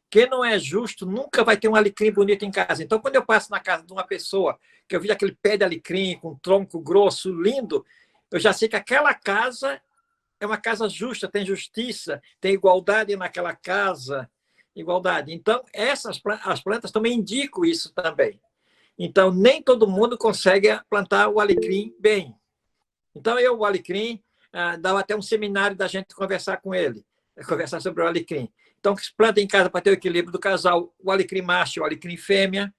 Quem não é justo nunca vai ter um alecrim bonito em casa. Então, quando eu passo na casa de uma pessoa que eu vi aquele pé de alecrim com um tronco grosso, lindo, eu já sei que aquela casa é uma casa justa, tem justiça, tem igualdade naquela casa, igualdade. Então, as plantas também indicam isso também. Então, nem todo mundo consegue plantar o alecrim bem. Então, o alecrim, dava até um seminário da gente conversar com ele, conversar sobre o alecrim. Então, planta em casa para ter o equilíbrio do casal, o alecrim macho, o alecrim fêmea.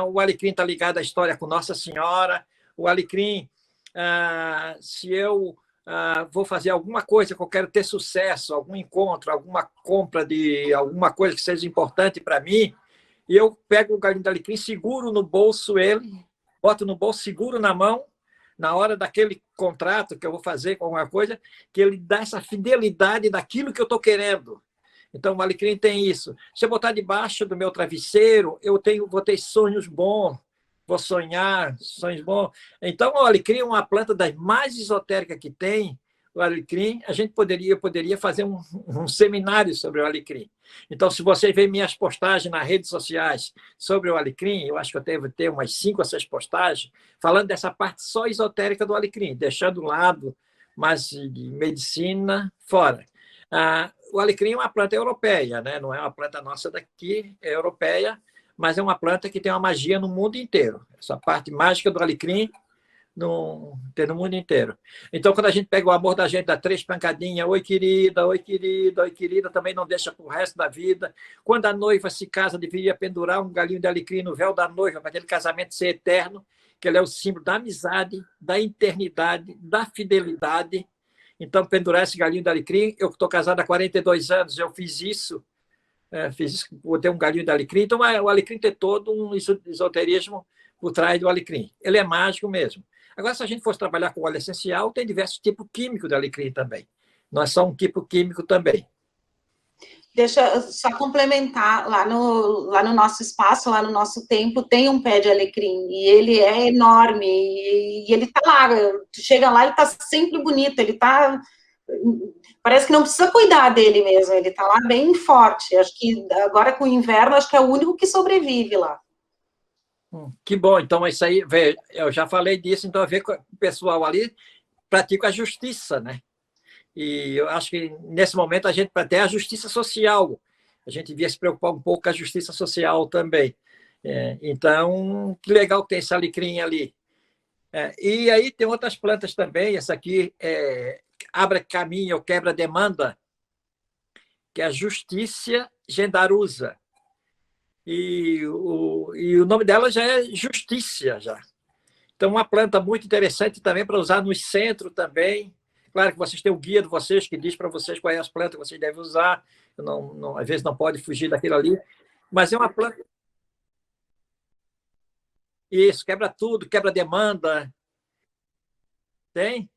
O alecrim está ligado à história com Nossa Senhora. O alecrim, se eu vou fazer alguma coisa que eu quero ter sucesso, algum encontro, alguma compra de alguma coisa que seja importante para mim, e eu pego o galinho de alecrim, seguro no bolso ele, boto no bolso, seguro na mão, na hora daquele contrato que eu vou fazer com alguma coisa, que ele dá essa fidelidade daquilo que eu estou querendo. Então, o alecrim tem isso. Se eu botar debaixo do meu travesseiro, vou ter sonhos bons, vou sonhar, sonhos bons. Então, o alecrim é uma planta das mais esotéricas que tem. O alecrim, eu poderia fazer um seminário sobre o alecrim. Então, se você vê minhas postagens nas redes sociais sobre o alecrim, eu acho que eu devo ter umas 5 ou 6 postagens falando dessa parte só esotérica do alecrim, deixando o lado mais de medicina fora. O alecrim é uma planta europeia, né? Não é uma planta nossa daqui, é europeia, mas é uma planta que tem uma magia no mundo inteiro. Essa parte mágica do alecrim tem no mundo inteiro. Então, quando a gente pega o amor da gente, dá 3 pancadinhas, oi querida, oi querida, oi querida, também não deixa para o resto da vida. Quando a noiva se casa, deveria pendurar um galinho de alecrim no véu da noiva, para aquele casamento ser eterno, que ele é o símbolo da amizade, da eternidade, da fidelidade. Então, pendurar esse galinho de alecrim, eu estou casado há 42 anos, eu fiz isso, botei um galinho de alecrim. Então, o alecrim tem todo um esoterismo por trás do alecrim. Ele é mágico mesmo. Agora, se a gente fosse trabalhar com óleo essencial, tem diversos tipos químicos de alecrim também. Não é só um tipo químico também. Deixa eu só complementar, lá no nosso espaço, lá no nosso templo, tem um pé de alecrim, e ele é enorme, e ele tá lá, tu chega lá, ele tá sempre bonito, ele tá, parece que não precisa cuidar dele mesmo, ele tá lá bem forte, acho que agora com o inverno, acho que é o único que sobrevive lá. Que bom, então isso aí, eu já falei disso, então a ver com o pessoal ali pratica a justiça, né? E eu acho que, nesse momento, a gente, para ter a justiça social, a gente devia se preocupar um pouco com a justiça social também. Então, que legal que tem esse alecrim ali. E aí tem outras plantas também, essa aqui abre caminho, quebra demanda, que é a Justiça Gendarusa. E o nome dela já é Justiça, já. Então, uma planta muito interessante também para usar no centro também. Claro que vocês têm o guia de vocês que diz para vocês quais as plantas que vocês devem usar. Às vezes não pode fugir daquilo ali. Mas é uma planta... Isso, quebra tudo, quebra demanda. Tem?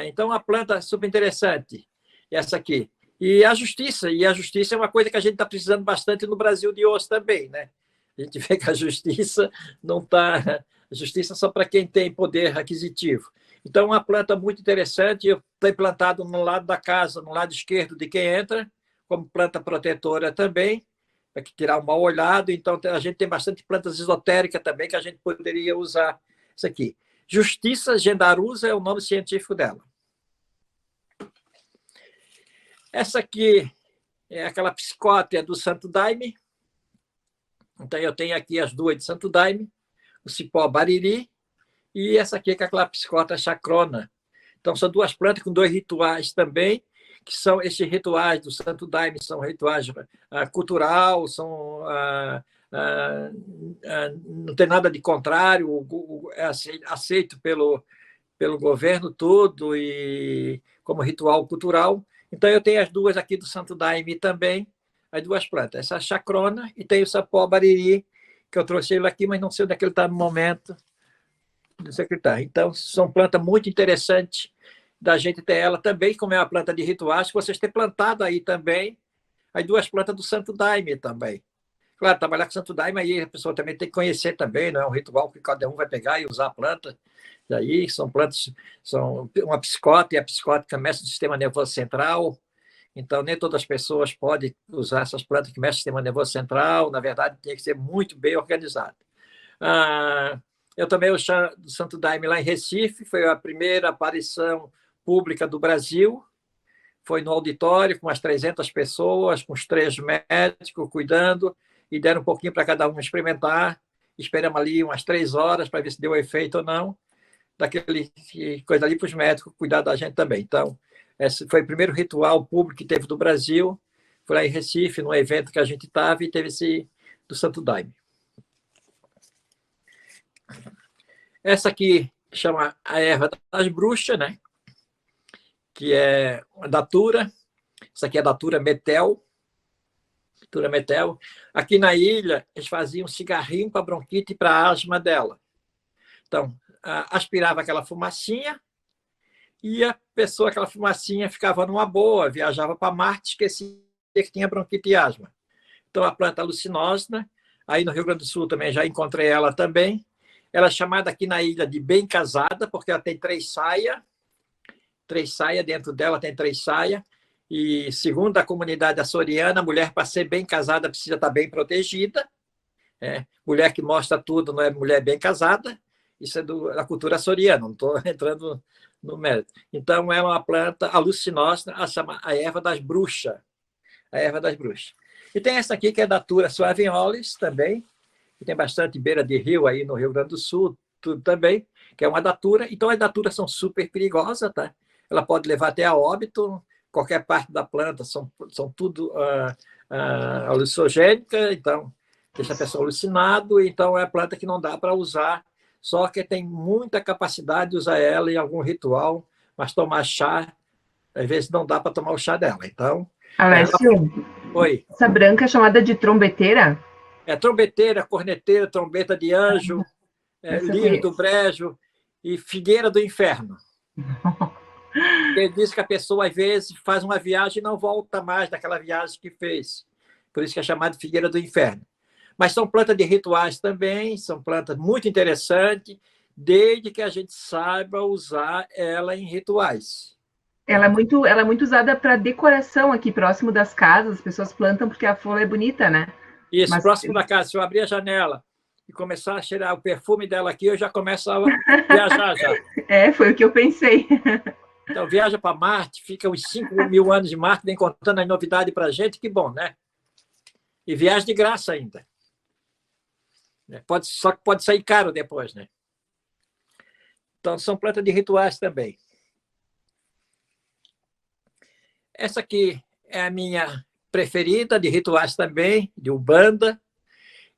Então, uma planta super interessante, essa aqui. E a justiça é uma coisa que a gente está precisando bastante no Brasil de hoje também, né? A gente vê que a justiça não está... A justiça só para quem tem poder aquisitivo. Então, uma planta muito interessante, eu tenho plantado no lado da casa, no lado esquerdo de quem entra, como planta protetora também, para tirar um mau olhado. Então, a gente tem bastante plantas esotéricas também que a gente poderia usar. Isso aqui. Justiça Gendarusa é o nome científico dela. Essa aqui é aquela psicótea do Santo Daime. Então, eu tenho aqui as duas de Santo Daime, o cipó bariri, e essa aqui é aquela psicota chacrona. Então, são duas plantas com 2 rituais também, que são esses rituais do Santo Daime, são rituais cultural, não tem nada de contrário, é aceito pelo governo todo e como ritual cultural. Então, eu tenho as duas aqui do Santo Daime também, as duas plantas. Essa chacrona e tem o sapó bariri, que eu trouxe ele aqui, mas não sei onde é que ele está no momento. Não sei que tá. Então, são plantas muito interessantes da gente ter ela também, como é uma planta de rituais, que vocês têm plantado aí também, as duas plantas do Santo Daime também. Claro, trabalhar com o Santo Daime, aí a pessoa também tem que conhecer também, não é um ritual que cada um vai pegar e usar a planta. E aí são plantas, são uma psicótica, e a psicótica mexe no sistema nervoso central, então nem todas as pessoas podem usar essas plantas que mexem no sistema nervoso central, na verdade tem que ser muito bem organizado. Eu tomei o chá do Santo Daime lá em Recife, foi a primeira aparição pública do Brasil, foi no auditório com umas 300 pessoas, com os 3 médicos cuidando, e deram um pouquinho para cada um experimentar, esperamos ali umas 3 horas para ver se deu efeito ou não, daquele coisa ali para os médicos cuidar da gente também. Então, esse foi o primeiro ritual público que teve do Brasil, foi lá em Recife, num evento que a gente estava, e teve esse do Santo Daime. Essa aqui chama a erva das bruxas, né? Que é uma datura. Essa aqui é a datura metel. Datura metel. Aqui na ilha, eles faziam cigarrinho para bronquite e para asma dela. Então, aspirava aquela fumacinha e a pessoa, aquela fumacinha, ficava numa boa, viajava para Marte, esquecia que tinha bronquite e asma. Então, a planta alucinógena, aí no Rio Grande do Sul também já encontrei ela também. Ela é chamada aqui na ilha de bem casada, porque ela tem 3 saias. 3 saias, dentro dela tem 3 saias. E, segundo a comunidade açoriana, a mulher, para ser bem casada, precisa estar bem protegida. Mulher que mostra tudo não é mulher bem casada. Isso é da cultura açoriana, não estou entrando no mérito. Então, é uma planta alucinógena, a erva das bruxas. A erva das bruxas. E tem essa aqui, que é datura suaviolis também, que tem bastante beira de rio aí no Rio Grande do Sul, tudo também, que é uma datura. Então, as daturas são super perigosas, tá? Ela pode levar até a óbito, qualquer parte da planta, são tudo alucinogênica, então deixa a pessoa alucinado, então é a planta que não dá para usar, só que tem muita capacidade de usar ela em algum ritual, mas tomar chá, às vezes não dá para tomar o chá dela. Então, Alessio, Oi. Essa branca é chamada de trombeteira? É trombeteira, corneteira, trombeta de anjo, lírio do brejo e figueira do inferno. Ele diz que a pessoa, às vezes, faz uma viagem e não volta mais daquela viagem que fez. Por isso que é chamado de figueira do inferno. Mas são plantas de rituais também, são plantas muito interessantes, desde que a gente saiba usar ela em rituais. Ela é muito usada para decoração aqui próximo das casas, as pessoas plantam porque a flor é bonita, né? Isso, mas próximo da casa, se eu abrir a janela e começar a cheirar o perfume dela aqui, eu já começo a viajar já. Foi o que eu pensei. Então, viaja para Marte, fica uns 5.000 anos de Marte, vem contando as novidades para a gente, que bom, né? E viagem de graça ainda. Só que pode sair caro depois, né? Então, são plantas de rituais também. Essa aqui é a minha preferida, de rituais também, de Umbanda,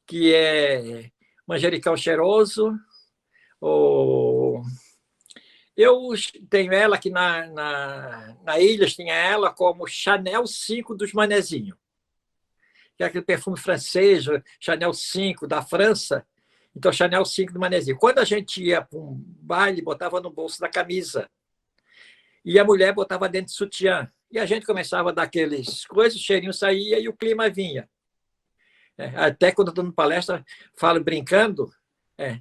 que é manjericão cheiroso. Eu tenho ela aqui na ilha, tinha ela como Chanel 5 dos manezinhos, que é aquele perfume francês, Chanel 5 da França. Então, Chanel 5 do manezinho. Quando a gente ia para um baile, botava no bolso da camisa. E a mulher botava dentro de sutiã. E a gente começava a dar aqueles coisas, o cheirinho saía e o clima vinha. Até quando eu estou dando palestra, falo brincando,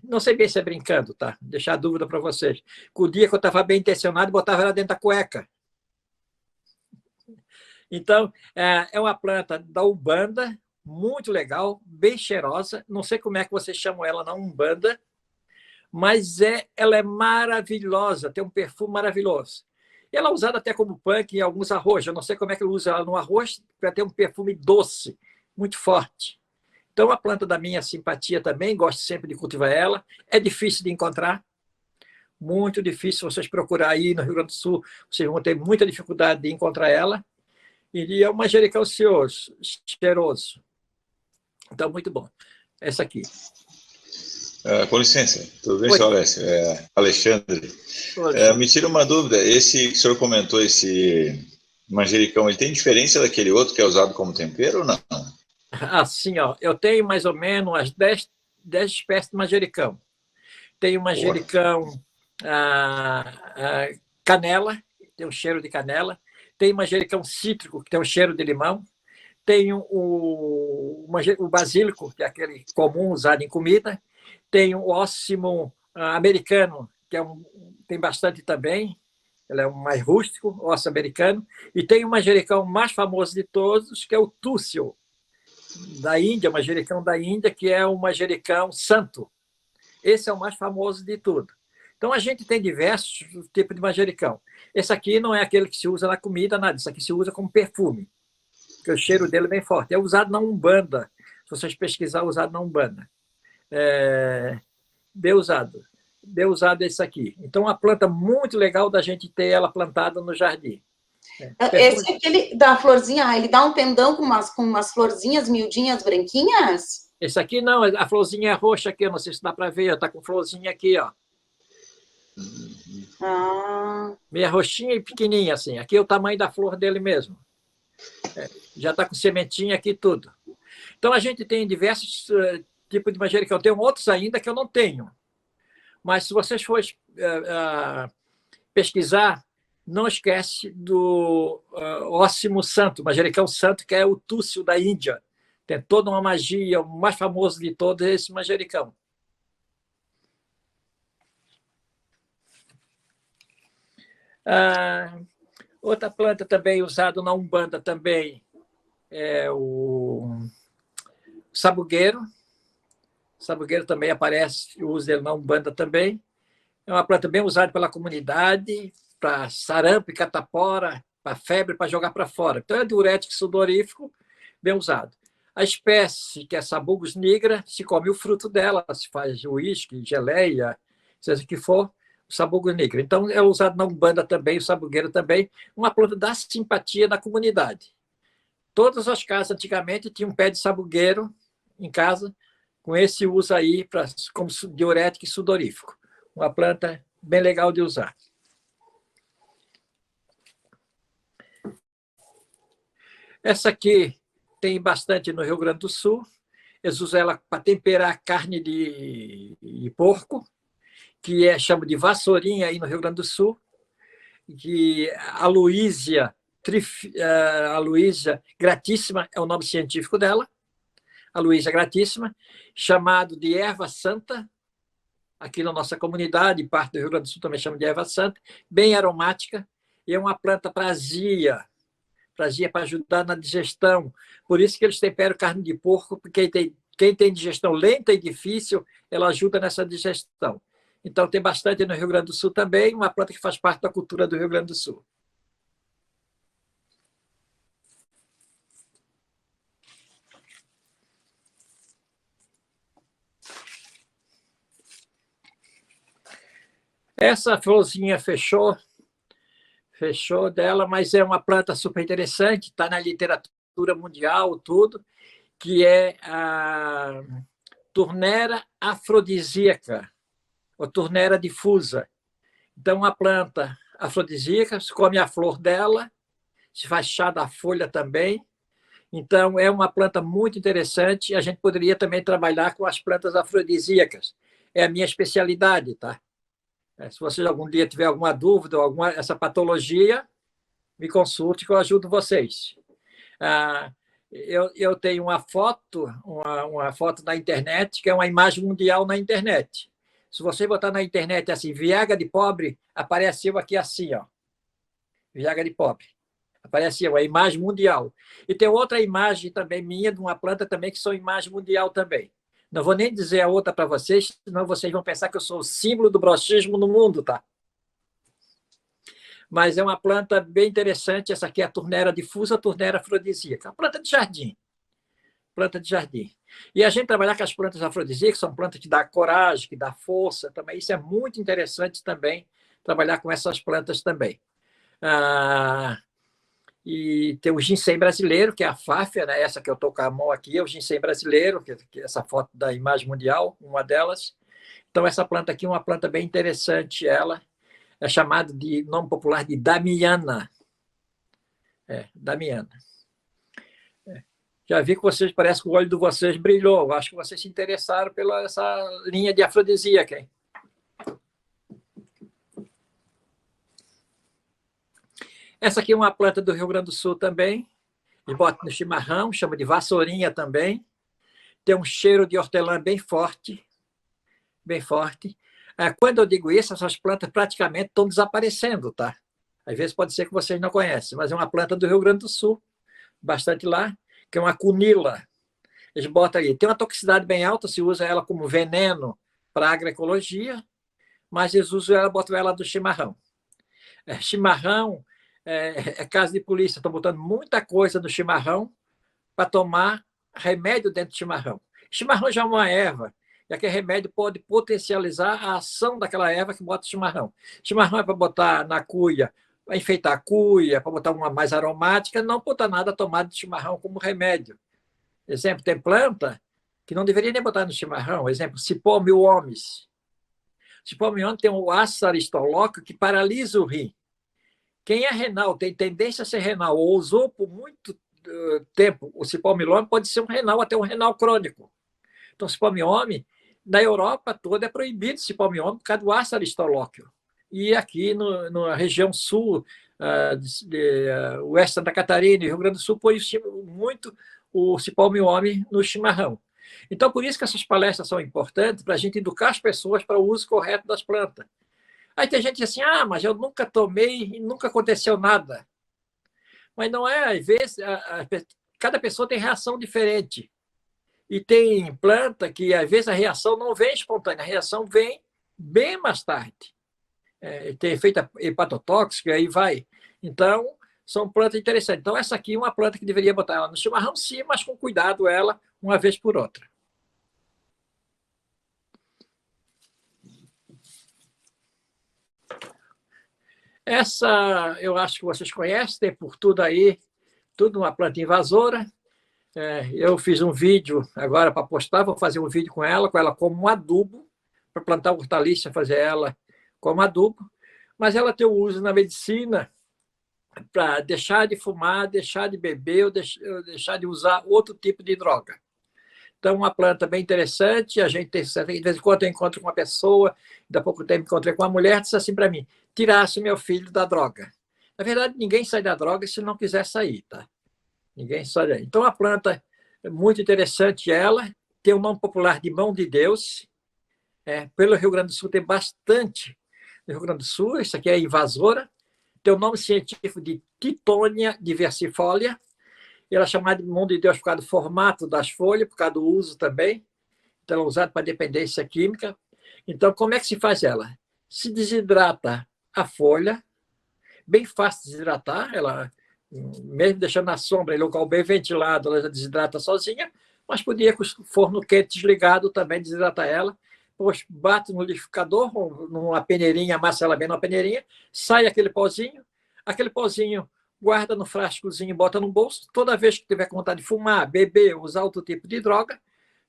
não sei bem se é brincando, tá? Deixar a dúvida para vocês. Com o dia que eu estava bem intencionado, botava ela dentro da cueca. Então, é uma planta da Umbanda, muito legal, bem cheirosa. Não sei como é que vocês chamam ela na Umbanda, mas ela é maravilhosa, tem um perfume maravilhoso. Ela é usada até como punk em alguns arroz. Eu não sei como é que ele usa ela no arroz, para ter um perfume doce, muito forte. Então, a planta da minha simpatia também, gosto sempre de cultivar ela. É difícil de encontrar, muito difícil. Vocês procurarem aí no Rio Grande do Sul, vocês vão ter muita dificuldade de encontrar ela. E é um manjericão cheiroso. Então, muito bom. Essa aqui. Com licença, tudo bem, senhor Alessio? Alexandre. Me tira uma dúvida, esse que o senhor comentou, esse manjericão, ele tem diferença daquele outro que é usado como tempero ou não? Assim, ó, eu tenho mais ou menos umas 10 espécies de manjericão. Tenho manjericão canela, tem um cheiro de canela. Tem manjericão cítrico, que tem um cheiro de limão. Tenho o basílico, que é aquele comum usado em comida. Tem o óssimo americano, que tem bastante também. Ele é um mais rústico, óssimo americano. E tem o manjericão mais famoso de todos, que é o tússio, da Índia, manjericão da Índia, que é o manjericão santo. Esse é o mais famoso de tudo. Então, a gente tem diversos tipos de manjericão. Esse aqui não é aquele que se usa na comida, nada. Isso aqui se usa como perfume, porque o cheiro dele é bem forte. É usado na Umbanda. Se vocês pesquisarem, é usado na Umbanda. Bem usado. Bem usado esse aqui. Então, uma planta muito legal da gente ter ela plantada no jardim. Esse é aquele da florzinha, ele dá um pendão com umas florzinhas miudinhas branquinhas? Esse aqui não, a florzinha é roxa aqui, eu não sei se dá para ver, está com florzinha aqui, ó. Meia roxinha e pequenininha, assim. Aqui é o tamanho da flor dele mesmo. Já está com sementinha aqui tudo. Então, a gente tem diversos tipos de manjericão. Tem outros ainda que eu não tenho. Mas, se vocês forem pesquisar, não esquece do óssimo santo, manjericão santo, que é o tússio da Índia. Tem toda uma magia, o mais famoso de todos é esse manjericão. Outra planta também usada na Umbanda também é o sabugueiro. O sabugueiro também aparece, o uso dele na Umbanda também. É uma planta bem usada pela comunidade, para sarampo e catapora, para febre, para jogar para fora. Então, é diurético e sudorífico, bem usado. A espécie, que é Sabugus nigra, se come o fruto dela, se faz uísque, geleia, seja o que for, o Sabugus nigra. Então, é usado na Umbanda também, o sabugueiro também, uma planta da simpatia da comunidade. Todas as casas, antigamente, tinham um pé de sabugueiro em casa, com esse uso aí como diurético e sudorífico. Uma planta bem legal de usar. Essa aqui tem bastante no Rio Grande do Sul. Eles usam ela para temperar carne de porco, que chama de vassourinha aí no Rio Grande do Sul, que a Aloysia gratíssima é o nome científico dela, Aloysia gratíssima, chamado de erva santa, aqui na nossa comunidade, parte do Rio Grande do Sul também chama de erva santa, bem aromática, e é uma planta prazia para ajudar na digestão. Por isso que eles temperam carne de porco, porque quem tem digestão lenta e difícil, ela ajuda nessa digestão. Então, tem bastante no Rio Grande do Sul também, uma planta que faz parte da cultura do Rio Grande do Sul. Essa florzinha fechou dela, mas é uma planta super interessante, está na literatura mundial, tudo, que é a Turnera afrodisíaca, ou Turnera difusa. Então, uma planta afrodisíaca, se come a flor dela, se faz chá da folha também. Então, é uma planta muito interessante, e a gente poderia também trabalhar com as plantas afrodisíacas. É a minha especialidade, tá? Se vocês algum dia tiver alguma dúvida ou essa patologia, me consulte que eu ajudo vocês. Eu tenho uma foto na internet, que é uma imagem mundial na internet. Se você botar na internet assim, Viaga de pobre, apareceu aqui assim, ó. Viaga de pobre. Apareceu a imagem mundial. E tem outra imagem também minha, de uma planta também, que são imagem mundial também. Não vou nem dizer a outra para vocês, senão vocês vão pensar que eu sou o símbolo do brochismo no mundo, tá? Mas é uma planta bem interessante. Essa aqui é a Turnera difusa, Turnera afrodisíaca. Uma planta de jardim. Planta de jardim. E a gente trabalhar com as plantas afrodisíacas, são plantas que dão coragem, que dão força também. Isso é muito interessante também, trabalhar com essas plantas também. E tem o ginseng brasileiro, que é a fáfia, né? Essa que eu estou com a mão aqui, é o ginseng brasileiro, que é essa foto da imagem mundial, uma delas. Então, essa planta aqui é uma planta bem interessante, ela é chamada de nome popular de Damiana. Damiana. Já vi que vocês, parece que o olho de vocês brilhou. Acho que vocês se interessaram pela essa linha de afrodisíaca, hein? Essa aqui é uma planta do Rio Grande do Sul também. E bota no chimarrão, chama de vassourinha também. Tem um cheiro de hortelã bem forte. Bem forte. Quando eu digo isso, essas plantas praticamente estão desaparecendo, tá? Às vezes pode ser que vocês não conhecem, mas é uma planta do Rio Grande do Sul, bastante lá, que é uma cunila. Eles botam ali. Tem uma toxicidade bem alta, se usa ela como veneno para a agroecologia, mas eles usam ela, botam ela do chimarrão. Chimarrão é caso de polícia, estão botando muita coisa no chimarrão para tomar remédio dentro do chimarrão. Chimarrão já é uma erva, e aquele remédio pode potencializar a ação daquela erva que bota chimarrão. Chimarrão é para botar na cuia, para enfeitar a cuia, para botar uma mais aromática, não botar nada tomado de chimarrão como remédio. Exemplo, tem planta que não deveria nem botar no chimarrão. Exemplo, cipó milhomes. Cipó milhomes tem o ácido aristólico que paralisa o rim. Quem é renal, tem tendência a ser renal, ou usou por muito tempo o cipó milhomes, pode ser um renal, até um renal crônico. Então, cipó milhomes, na Europa toda é proibido cipó milhomes por causa do ácido aristólico. E aqui na região sul, oeste de Santa Catarina e Rio Grande do Sul, põe muito o cipó milhomes no chimarrão. Então, por isso que essas palestras são importantes, para a gente educar as pessoas para o uso correto das plantas. Aí tem gente que diz assim, mas eu nunca tomei e nunca aconteceu nada. Mas não é, às vezes, cada pessoa tem reação diferente. E tem planta que, às vezes, a reação não vem espontânea, a reação vem bem mais tarde. Tem efeito hepatotóxico, e aí vai. Então, são plantas interessantes. Então, essa aqui é uma planta que deveria botar ela no chimarrão, sim, mas com cuidado ela, uma vez por outra. Essa, eu acho que vocês conhecem, tem por tudo aí, tudo uma planta invasora. Eu fiz um vídeo agora para postar, vou fazer um vídeo com ela como um adubo, para plantar hortaliça, fazer ela como adubo. Mas ela tem o uso na medicina para deixar de fumar, deixar de beber ou deixar de usar outro tipo de droga. Então, uma planta bem interessante, a gente tem, de vez em quando eu encontro com uma pessoa, há pouco tempo encontrei com uma mulher, disse assim para mim, tirasse meu filho da droga. Na verdade, ninguém sai da droga se não quiser sair, tá? Ninguém sai daí. Então, a planta é muito interessante, ela tem o nome popular de mão de Deus. Pelo Rio Grande do Sul tem bastante. No Rio Grande do Sul, isso aqui é invasora. Tem o nome científico de Titônia diversifolia. Ela é chamada de mão de Deus por causa do formato das folhas, por causa do uso também. Então, ela é usada para dependência química. Então, como é que se faz ela? Se desidrata a folha, bem fácil de desidratar, ela, mesmo deixando na sombra, em local bem ventilado, ela já desidrata sozinha, mas podia, com o forno quente desligado, também desidratar ela. Depois bate no liquidificador, numa peneirinha, amassa ela bem numa peneirinha, sai aquele pozinho guarda no frascozinho, bota no bolso, toda vez que tiver com vontade de fumar, beber, usar outro tipo de droga,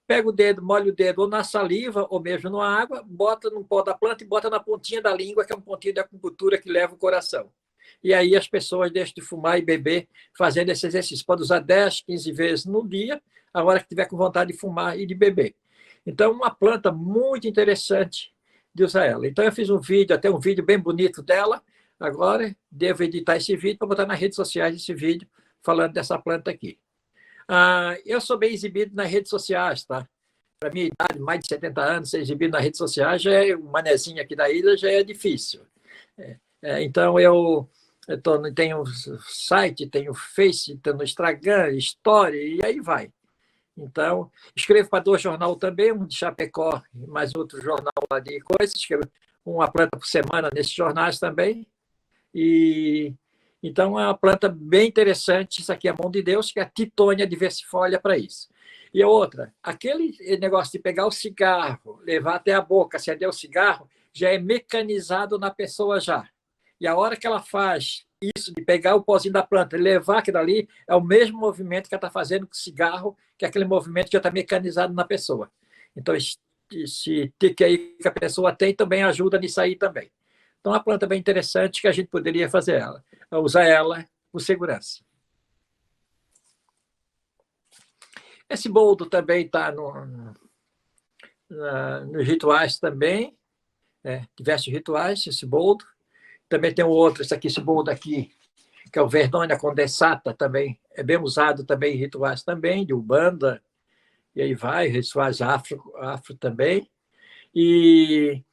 pega o dedo, molha o dedo ou na saliva, ou mesmo na água, bota no pó da planta e bota na pontinha da língua, que é um pontinho de acupuntura que leva o coração. E aí as pessoas deixam de fumar e beber fazendo esse exercício. Pode usar 10, 15 vezes no dia, a hora que tiver com vontade de fumar e de beber. Então, uma planta muito interessante de usar ela. Então, eu fiz um vídeo, até um vídeo bem bonito dela. Agora, devo editar esse vídeo para botar nas redes sociais esse vídeo falando dessa planta aqui. Eu sou bem exibido nas redes sociais, tá? Para minha idade, mais de 70 anos, ser exibido nas redes sociais, já é um manezinho aqui da ilha, já é difícil. Então, eu tenho site, tenho Face, tenho Instagram, Story, e aí vai. Então, escrevo para 2 jornais também, um de Chapecó, mais outro jornal lá de coisas, escrevo uma planta por semana nesses jornais também. Então, é uma planta bem interessante. Isso aqui é a mão de Deus, que é a Titônia diversifolia para isso. E a outra, aquele negócio de pegar o cigarro, levar até a boca, acender o cigarro, já é mecanizado na pessoa já. E a hora que ela faz isso, de pegar o pozinho da planta e levar aquilo ali, é o mesmo movimento que ela está fazendo com o cigarro, que é aquele movimento que já está mecanizado na pessoa. Então, esse tique aí que a pessoa tem também ajuda nisso aí também. Então, é uma planta bem interessante que a gente poderia fazer ela. Usar ela com segurança. Esse boldo também está nos rituais também, diversos rituais, esse boldo. Também tem um outro, esse boldo aqui, que é o Vernonia condensata, também é bem usado também em rituais também, de Umbanda, e aí vai, rituais afro também. E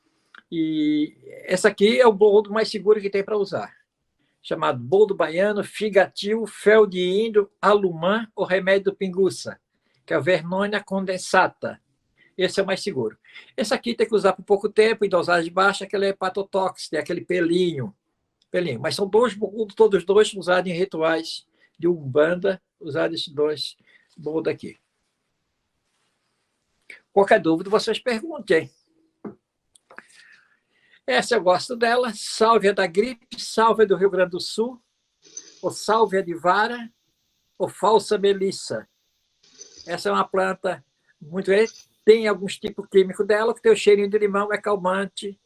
essa aqui é o boldo mais seguro que tem para usar, chamado boldo baiano, figatil, fel de índio, alumã ou remédio do pinguça, que é o Vernonia condensata. Esse é o mais seguro. Esse aqui tem que usar por pouco tempo, em dosagem baixa, que ele é hepatotóxico, tem aquele pelinho. Mas são dois boldos, todos dois usados em rituais de Umbanda, usados esses dois boldos aqui. Qualquer dúvida, vocês perguntem. Essa eu gosto dela, sálvia da gripe, sálvia do Rio Grande do Sul, ou sálvia de vara, ou falsa melissa. Essa é uma planta muito... Tem alguns tipos químicos dela, que tem o cheirinho de limão, é calmante,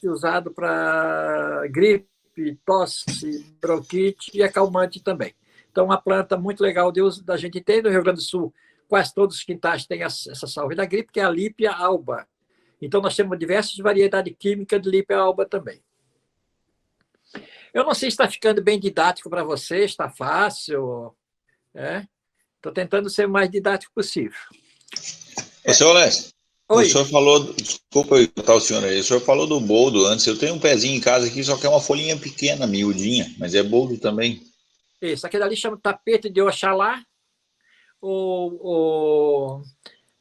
usado para gripe, tosse, bronquite, e é calmante também. Então, uma planta muito legal de uso da gente tem no Rio Grande do Sul. Quase todos os quintais têm essa sálvia da gripe, que é a Lípia alba. Então, nós temos diversas variedades químicas de Lípia alba também. Eu não sei se está ficando bem didático para vocês, está fácil. Estou tentando ser o mais didático possível. Seu Alessio, Oi. O senhor falou, desculpa eu cortar o senhor aí, o senhor falou do boldo antes. Eu tenho um pezinho em casa aqui, só que é uma folhinha pequena, miudinha, mas é boldo também. Isso, aquele ali chama tapete de Oxalá,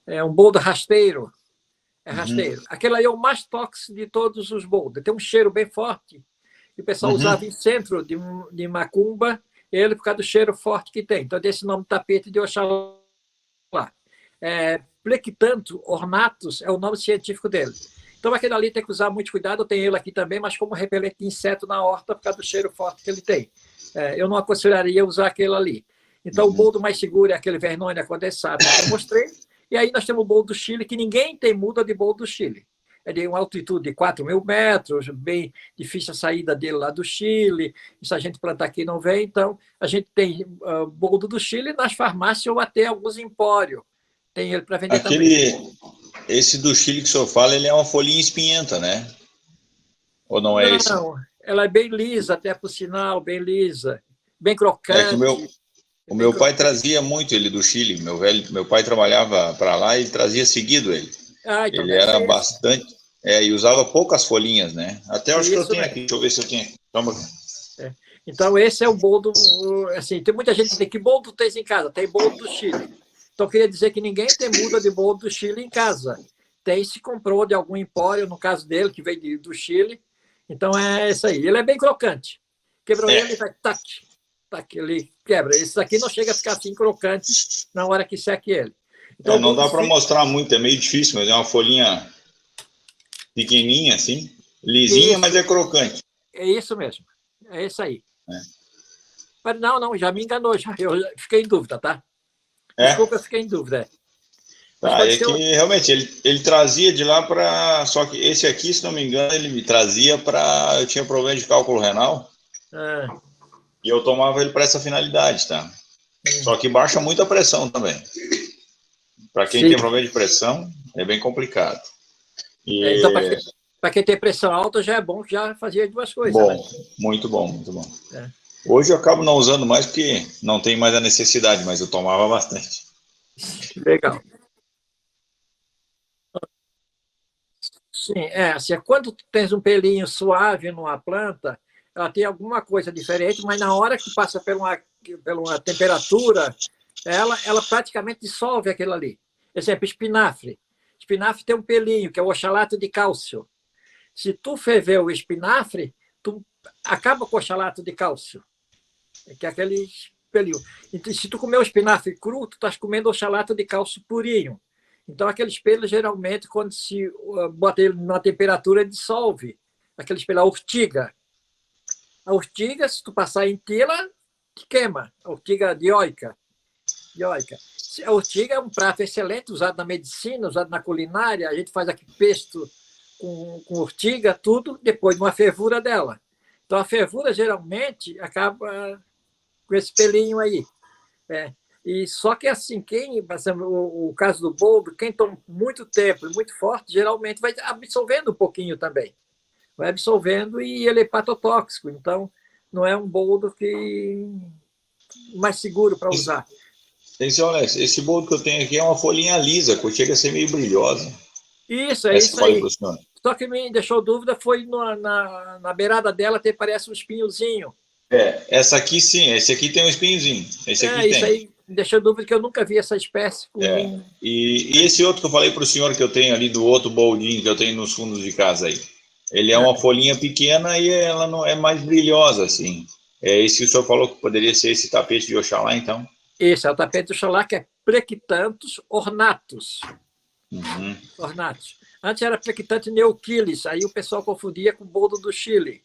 é um boldo rasteiro. É rasteiro. Aquele aí é o mais tóxico de todos os boldos. Tem um cheiro bem forte. E o pessoal usava em centro de macumba, ele por causa do cheiro forte que tem. Então, desse nome tapete de Oxalá. Plectanto ornatus é o nome científico dele. Então, aquele ali tem que usar muito cuidado. Eu tenho ele aqui também, mas como repelente de inseto na horta, por causa do cheiro forte que ele tem. Eu não aconselharia usar aquele ali. Então, o boldo mais seguro é aquele Vernonia condensado que eu mostrei. E aí nós temos o boldo do Chile, que ninguém tem muda de boldo do Chile. É de uma altitude de 4.000 metros, bem difícil a saída dele lá do Chile. E se a gente plantar aqui não vem, então a gente tem boldo do Chile nas farmácias ou até alguns empórios. Tem ele para vender também. Esse do Chile que o senhor fala, ele é uma folhinha espinhenta, né? Ou não é esse? Não, ela é bem lisa, até por sinal, bem lisa, bem crocante. O meu pai trazia muito ele do Chile. Meu pai trabalhava para lá e ele trazia seguido ele. Então ele era bastante... e usava poucas folhinhas, né? Até acho que eu tenho aqui. Deixa eu ver se eu tenho aqui. Toma. Então, esse é o boldo... Assim, tem muita gente que diz, que boldo tem em casa? Tem boldo do Chile. Então, eu queria dizer que ninguém tem muda de boldo do Chile em casa. Tem, se comprou de algum empório, no caso dele, que veio do Chile. Então, é isso aí. Ele é bem crocante. Quebrou ele e vai... Tac, ele quebra. Esse aqui não chega a ficar assim crocante na hora que seque ele. Então, não dá para mostrar muito, é meio difícil, mas é uma folhinha pequenininha, assim, lisinha, isso. Mas é crocante. É isso mesmo. É isso aí. Mas não, já me enganou. Eu fiquei em dúvida, tá? Desculpa, eu fiquei em dúvida. Realmente, ele trazia de lá para... Só que esse aqui, se não me engano, ele me trazia para... Eu tinha problema de cálculo renal. E eu tomava ele para essa finalidade, tá? Só que baixa muito a pressão também. Para quem tem problema de pressão, é bem complicado. Então, para quem tem pressão alta, já é bom que já fazia duas coisas. Bom, né? Muito bom, muito bom. Hoje eu acabo não usando mais porque não tem mais a necessidade, mas eu tomava bastante. Legal. Sim, assim, quando tu tens um pelinho suave numa planta, ela tem alguma coisa diferente, mas na hora que passa por uma temperatura, ela praticamente dissolve aquilo ali. Exemplo, espinafre. Espinafre tem um pelinho, que é o oxalato de cálcio. Se tu ferver o espinafre, tu acaba com o oxalato de cálcio, que é aquele pelinho. Então, se tu comer o espinafre cru, tu estás comendo oxalato de cálcio purinho. Então, aquele espelho, geralmente, quando se bota ele numa temperatura, dissolve. Aquele espelho, a urtiga. A urtiga, se tu passar em tila, te queima. A urtiga dioica. A urtiga é um prato excelente, usado na medicina, usado na culinária. A gente faz aqui pesto com urtiga, tudo, depois de uma fervura dela. Então, a fervura, geralmente, acaba com esse pelinho aí. E só que, assim, por exemplo, o caso do boldo, quem toma muito tempo e muito forte, geralmente vai absorvendo um pouquinho também. Vai absorvendo e ele é hepatotóxico. Então, não é um boldo mais seguro para usar. Olha, esse boldo que eu tenho aqui é uma folhinha lisa, que chega a ser meio brilhosa. Isso, é isso aí. Só que me deixou dúvida foi na beirada dela parece um espinhozinho. Essa aqui sim, esse aqui tem um espinhozinho. Esse aqui isso tem. Aí me deixou dúvida que eu nunca vi essa espécie. E esse outro que eu falei para o senhor que eu tenho ali, do outro boldinho que eu tenho nos fundos de casa aí. Ele é uma folhinha pequena e ela não é mais brilhosa, assim. É esse que o senhor falou que poderia ser esse tapete de Oxalá, então? Esse é o tapete de Oxalá, que é Plequitanthus ornatus. Ornatus. Antes era Plequitanthus neuquilis, aí o pessoal confundia com o boldo do Chile.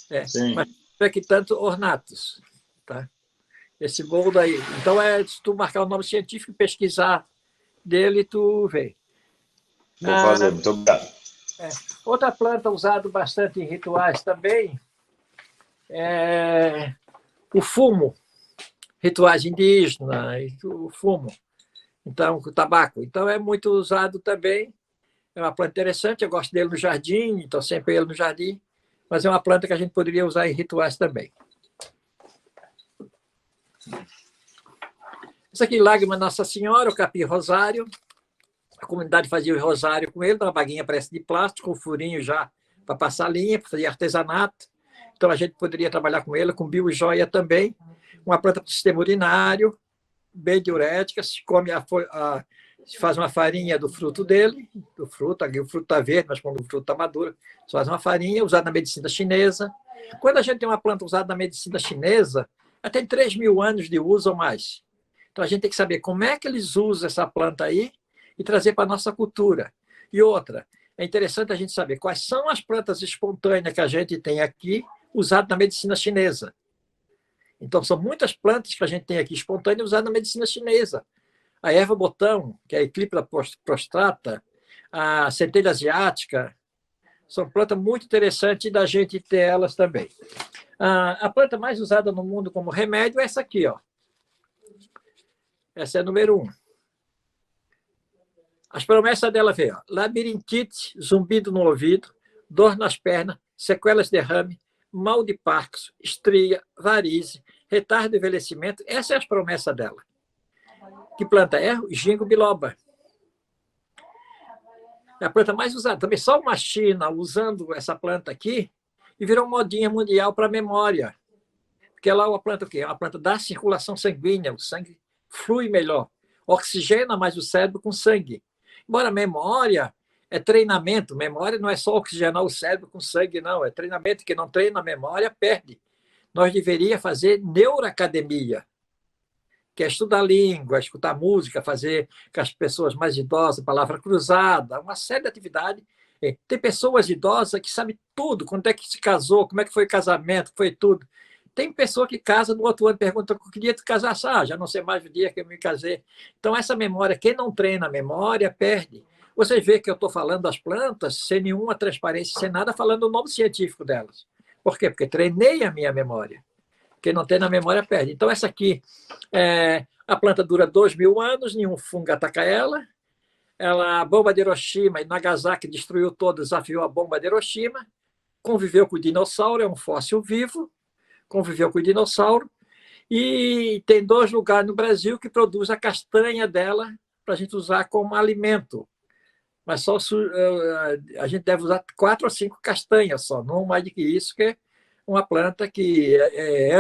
Mas Plequitanthus ornatus. Tá? Esse boldo aí. Então, se tu marcar o nome científico e pesquisar dele, tu vê. Vou fazer, muito obrigado. Outra planta usada bastante em rituais também é o fumo. Rituais indígenas, o fumo. Então, o tabaco. Então, é muito usado também. É uma planta interessante, eu gosto dele no jardim, então sempre ele no jardim, mas é uma planta que a gente poderia usar em rituais também. Isso aqui, Lágrima Nossa Senhora, o capim rosário. A comunidade fazia o rosário com ele, uma baguinha parece de plástico, com furinho já para passar linha, para fazer artesanato. Então, a gente poderia trabalhar com ele, com biojoia também. Uma planta para o sistema urinário, bem diurética, se come se faz uma farinha do fruto dele, do fruto, aqui o fruto está verde, mas quando o fruto está maduro, se faz uma farinha usada na medicina chinesa. Quando a gente tem uma planta usada na medicina chinesa, ela tem 3.000 anos de uso ou mais. Então, a gente tem que saber como é que eles usam essa planta aí e trazer para a nossa cultura. E outra, é interessante a gente saber quais são as plantas espontâneas que a gente tem aqui usadas na medicina chinesa. Então, são muitas plantas que a gente tem aqui espontâneas usadas na medicina chinesa. A erva botão, que é a Eclipta prostrata, a centelha asiática, são plantas muito interessantes da gente ter elas também. A planta mais usada no mundo como remédio é essa aqui, ó. Essa é a número 1. As promessas dela vêm, ó, labirintite, zumbido no ouvido, dor nas pernas, sequelas de derrame, mal de Parkinson, estria, varize, retardo de envelhecimento. Essas são as promessas dela. Que planta é? O ginkgo biloba. É a planta mais usada. Também só uma China usando essa planta aqui e virou modinha mundial para memória. Porque ela é uma planta o quê? É uma planta da circulação sanguínea. O sangue flui melhor. Oxigena mais o cérebro com sangue. Embora memória é treinamento. Memória não é só oxigenar o cérebro com sangue, não. É treinamento. Quem não treina a memória perde. Nós deveríamos fazer neuroacademia, que é estudar língua, escutar música, fazer com as pessoas mais idosas, palavra cruzada, uma série de atividades. Tem pessoas idosas que sabem tudo, quando é que se casou, como é que foi o casamento, foi tudo. Tem pessoa que casa no outro ano, pergunta que dia tu casasse, já não sei mais o dia que eu me casei. Então, essa memória, quem não treina a memória, perde. Vocês veem que eu estou falando das plantas sem nenhuma transparência, sem nada, falando o nome científico delas. Por quê? Porque treinei a minha memória. Quem não tem na memória perde. Então, essa aqui, a planta dura 2.000 anos, nenhum fungo ataca ela. A bomba de Hiroshima e Nagasaki destruiu toda, desafiou a bomba de Hiroshima. Conviveu com o dinossauro, é um fóssil vivo. Conviveu com o dinossauro. E tem 2 lugares no Brasil que produzem a castanha dela para a gente usar como alimento. Mas só a gente deve usar 4 ou 5 castanhas só, não mais do que isso, que é uma planta que é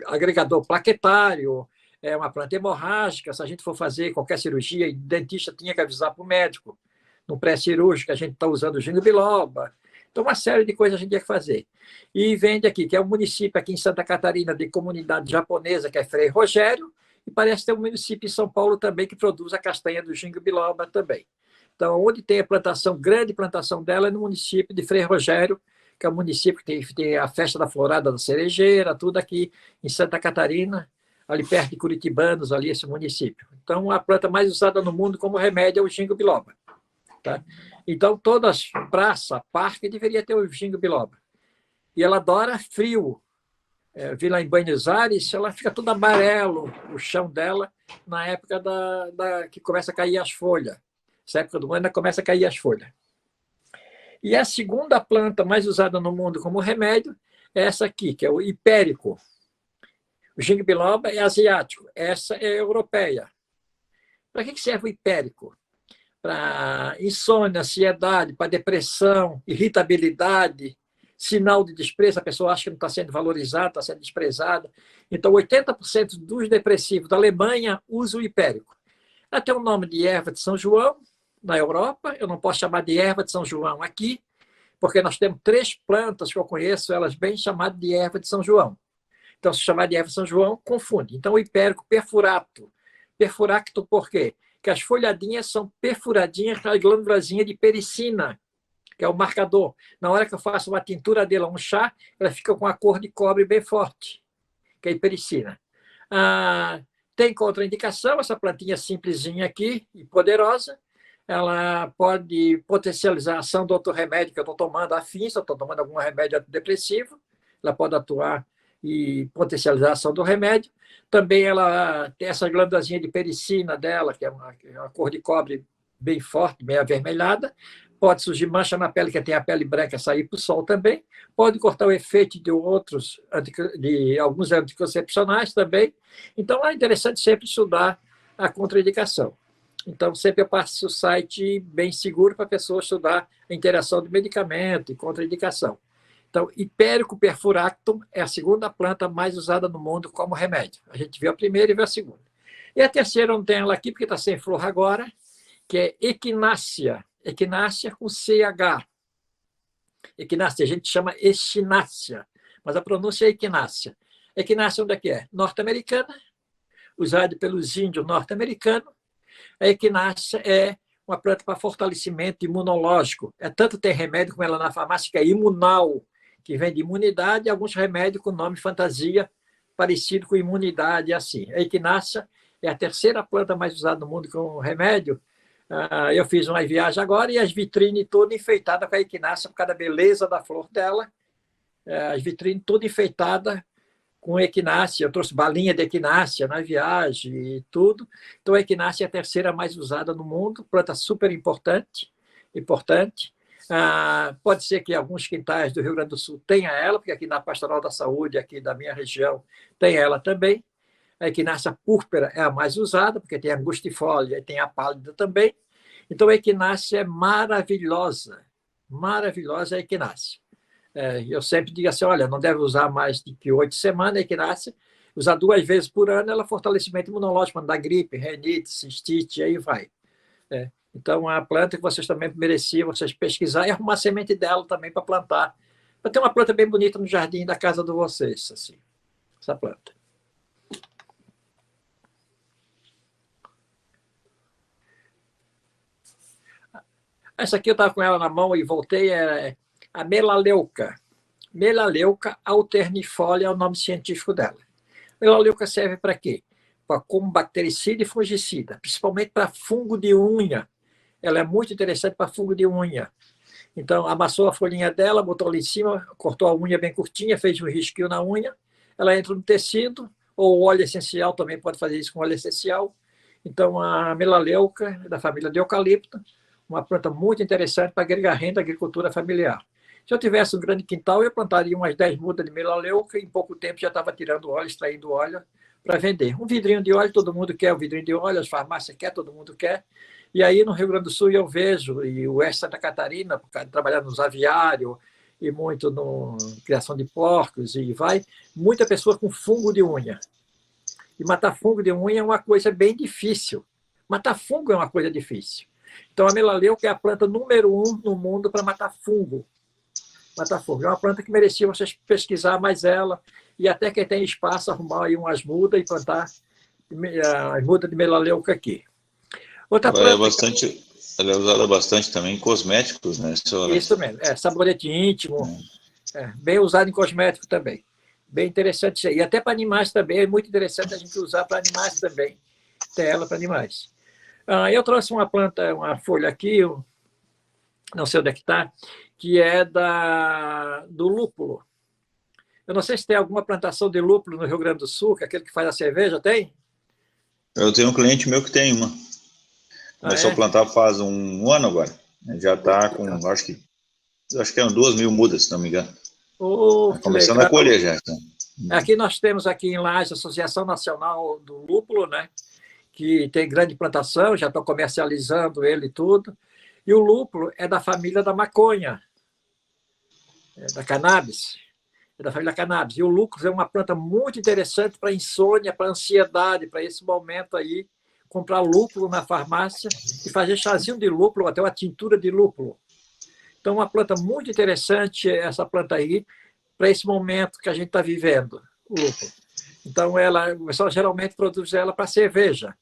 agregador plaquetário, é uma planta hemorrágica. Se a gente for fazer qualquer cirurgia, o dentista tinha que avisar para o médico. No pré-cirúrgico, a gente está usando o ginkgo biloba. Então, uma série de coisas a gente tinha que fazer. E vende aqui, que é um município aqui em Santa Catarina de comunidade japonesa, que é Frei Rogério, e parece ter um município em São Paulo também que produz a castanha do ginkgo biloba também. Então, onde tem a plantação, grande plantação dela, é no município de Frei Rogério, que é um município que tem a festa da florada da cerejeira, tudo aqui em Santa Catarina, ali perto de Curitibanos, ali esse município. Então, a planta mais usada no mundo como remédio é o ginkgo biloba. Tá? Então, todas praça, parque, deveria ter o ginkgo biloba. E ela adora frio. Vi lá em Buenos Aires, ela fica toda amarelo, o chão dela, na época que começa a cair as folhas. Essa época do ano começa a cair as folhas. E a segunda planta mais usada no mundo como remédio é essa aqui, que é o hipérico. O ginkgo biloba é asiático, essa é europeia. Para que serve o hipérico? Para insônia, ansiedade, para depressão, irritabilidade, sinal de desprezo, a pessoa acha que não está sendo valorizada, está sendo desprezada. Então, 80% dos depressivos da Alemanha usam o hipérico. Ela tem o nome de erva de São João, na Europa. Eu não posso chamar de erva de São João aqui, porque nós temos 3 plantas que eu conheço, elas bem chamadas de erva de São João. Então, se chamar de erva de São João, confunde. Então, o hipérico perfurato. Perfuracto por quê? Porque as folhadinhas são perfuradinhas com a glândulazinha de pericina, que é o marcador. Na hora que eu faço uma tintura dela, um chá, ela fica com a cor de cobre bem forte, que é a pericina. Tem contraindicação, essa plantinha simplesinha aqui, e poderosa, ela pode potencializar a ação do outro remédio que eu estou tomando afim, se eu estou tomando algum remédio antidepressivo, ela pode atuar e potencializar a ação do remédio. Também ela tem essa glândulazinha de pericina dela, que é uma cor de cobre bem forte, bem avermelhada. Pode surgir mancha na pele, que tem a pele branca, sair para o sol também. Pode cortar o efeito de alguns anticoncepcionais também. Então, é interessante sempre estudar a contraindicação. Então, sempre eu passo o site bem seguro para a pessoa estudar a interação do medicamento e contraindicação. Então, hipérico perfuractum é a segunda planta mais usada no mundo como remédio. A gente viu a primeira e viu a segunda. E a terceira, não tem ela aqui, porque está sem flor agora, que é equinácea. Equinácea com CH. Equinácea, a gente chama echinácea, mas a pronúncia é equinácea. Equinácea onde é que é? Norte-americana, usada pelos índios norte-americanos. A equinácea é uma planta para fortalecimento imunológico. Tanto tem remédio como ela na farmácia, que é imunal, que vem de imunidade, e alguns remédios com nome fantasia, parecido com imunidade, assim. A equinácea é a terceira planta mais usada no mundo como remédio. Eu fiz uma viagem agora e as vitrines todas enfeitadas com a equinácea, por causa da beleza da flor dela. As vitrines todas enfeitadas com equinácea. Eu trouxe balinha de equinácea na viagem e tudo. Então, a equinácea é a terceira mais usada no mundo, planta super importante. Pode ser que alguns quintais do Rio Grande do Sul tenham ela, porque aqui na Pastoral da Saúde, aqui da minha região, tem ela também. A equinácea púrpura é a mais usada, porque tem a angustifolia e tem a pálida também. Então, a equinácea é maravilhosa. Maravilhosa a equinácea. Eu sempre digo assim, olha, não deve usar mais de que 8 semanas a equinácea. Usar 2 vezes por ano, ela é fortalecimento imunológico, quando dá gripe, renite, cistite, aí vai. Então, é uma planta que vocês também mereciam vocês pesquisar e arrumar a semente dela também para plantar. Para ter uma planta bem bonita no jardim da casa de vocês, assim, essa planta. Essa aqui eu estava com ela na mão e voltei, é a melaleuca. Melaleuca alternifolia é o nome científico dela. Melaleuca serve para quê? Como bactericida e fungicida, principalmente para fungo de unha. Ela é muito interessante para fungo de unha. Então, amassou a folhinha dela, botou ali em cima, cortou a unha bem curtinha, fez um risquinho na unha, ela entra no tecido, ou óleo essencial, também pode fazer isso com óleo essencial. Então, a melaleuca, da família de eucalipto, uma planta muito interessante para agregar renda à agricultura familiar. Se eu tivesse um grande quintal, eu plantaria umas 10 mudas de melaleuca e em pouco tempo já estava tirando óleo, extraindo óleo para vender. Um vidrinho de óleo, todo mundo quer o vidrinho de óleo, as farmácias querem, todo mundo quer. E aí no Rio Grande do Sul eu vejo, e o oeste de Santa Catarina, trabalhando nos aviários e muito na criação de porcos, e vai, muita pessoa com fungo de unha. E matar fungo de unha é uma coisa bem difícil. Matar fungo é uma coisa difícil. Então a melaleuca é a planta número 1 no mundo para matar fungo. Matar fungo. É uma planta que merecia vocês pesquisar mais ela, e até quem tem espaço, arrumar aí umas mudas e plantar as mudas de melaleuca aqui. Outra planta, ela é usada bastante também em cosméticos, né, senhora? Isso mesmo, sabonete íntimo, bem usado em cosmético também. Bem interessante isso aí. E até para animais também, é muito interessante a gente usar para animais também. Tem ela para animais. Eu trouxe uma planta, uma folha aqui, não sei onde é que está, que é do lúpulo. Eu não sei se tem alguma plantação de lúpulo no Rio Grande do Sul, que é aquele que faz a cerveja, tem? Eu tenho um cliente meu que tem uma. Começou a plantar faz um ano agora. Já está com, acho que eram 2.000 mudas, se não me engano. Tá começando legal. a colher já. Então. Aqui nós temos aqui em Lages a Associação Nacional do Lúpulo, né? Que tem grande plantação, já estão comercializando ele e tudo. E o lúpulo é da família da maconha, da cannabis, é da família cannabis. E o lúpulo é uma planta muito interessante para insônia, para ansiedade, para esse momento aí, comprar lúpulo na farmácia e fazer chazinho de lúpulo, até uma tintura de lúpulo. Então, uma planta muito interessante, essa planta aí, para esse momento que a gente está vivendo, o lúpulo. Então, o pessoal geralmente produz ela para cerveja.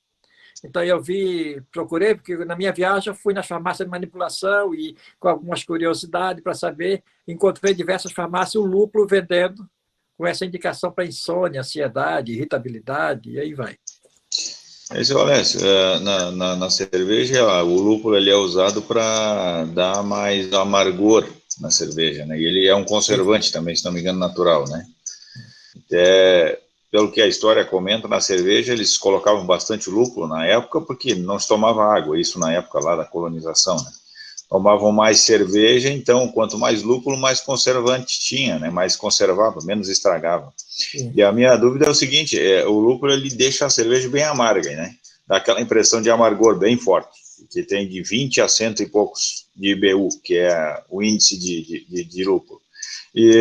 Então, eu procurei, porque na minha viagem eu fui nas farmácias de manipulação e com algumas curiosidades para saber, encontrei diversas farmácias o lúpulo vendendo com essa indicação para insônia, ansiedade, irritabilidade, e aí vai. Olha, na cerveja, o lúpulo ele é usado para dar mais amargor na cerveja, né? E ele é um conservante também, se não me engano, natural, né? Pelo que a história comenta, na cerveja eles colocavam bastante lúpulo na época, porque não se tomava água, isso na época lá da colonização, né? Tomavam mais cerveja, então quanto mais lúpulo, mais conservante tinha, né? Mais conservava, menos estragava. Sim. E a minha dúvida é o seguinte, o lúpulo ele deixa a cerveja bem amarga, né? Dá aquela impressão de amargor bem forte, que tem de 20 a 100 e poucos de IBU, que é o índice de lúpulo. E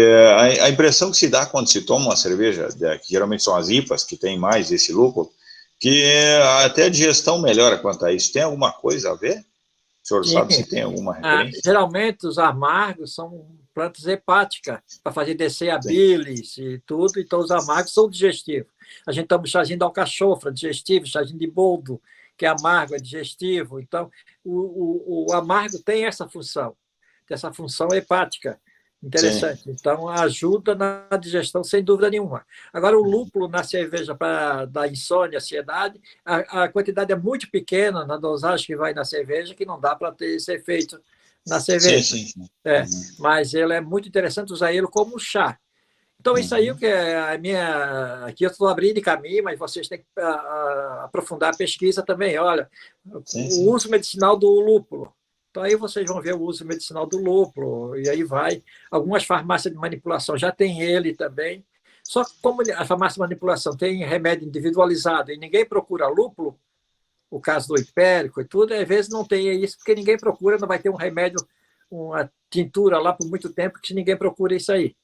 a impressão que se dá quando se toma uma cerveja, que geralmente são as IPAs, que tem mais esse lúpulo, que até a digestão melhora quanto a isso. Tem alguma coisa a ver? O senhor sabe se tem alguma referência? Geralmente os amargos são plantas hepáticas, para fazer descer a bilis e tudo, então os amargos são digestivos. A gente toma chazinho de alcachofra, digestivo, chazinho de boldo, que é amargo, é digestivo. Então, o amargo tem essa função hepática. Interessante. Sim. Então, ajuda na digestão, sem dúvida nenhuma. Agora, o lúpulo na cerveja para dar insônia, ansiedade, a quantidade é muito pequena na dosagem que vai na cerveja, que não dá para ter esse efeito na cerveja. Sim. Mas ele é muito interessante usar ele como chá. Então, isso aí que é a minha... Aqui eu estou abrindo caminho, mas vocês têm que aprofundar a pesquisa também. Olha, o uso medicinal do lúpulo. Então, aí vocês vão ver o uso medicinal do lúpulo, e aí vai. Algumas farmácias de manipulação já tem ele também. Só que como a farmácia de manipulação tem remédio individualizado e ninguém procura lúpulo, o caso do hipérico e tudo, às vezes não tem isso, porque ninguém procura, não vai ter um remédio, uma tintura lá por muito tempo, que ninguém procura isso aí.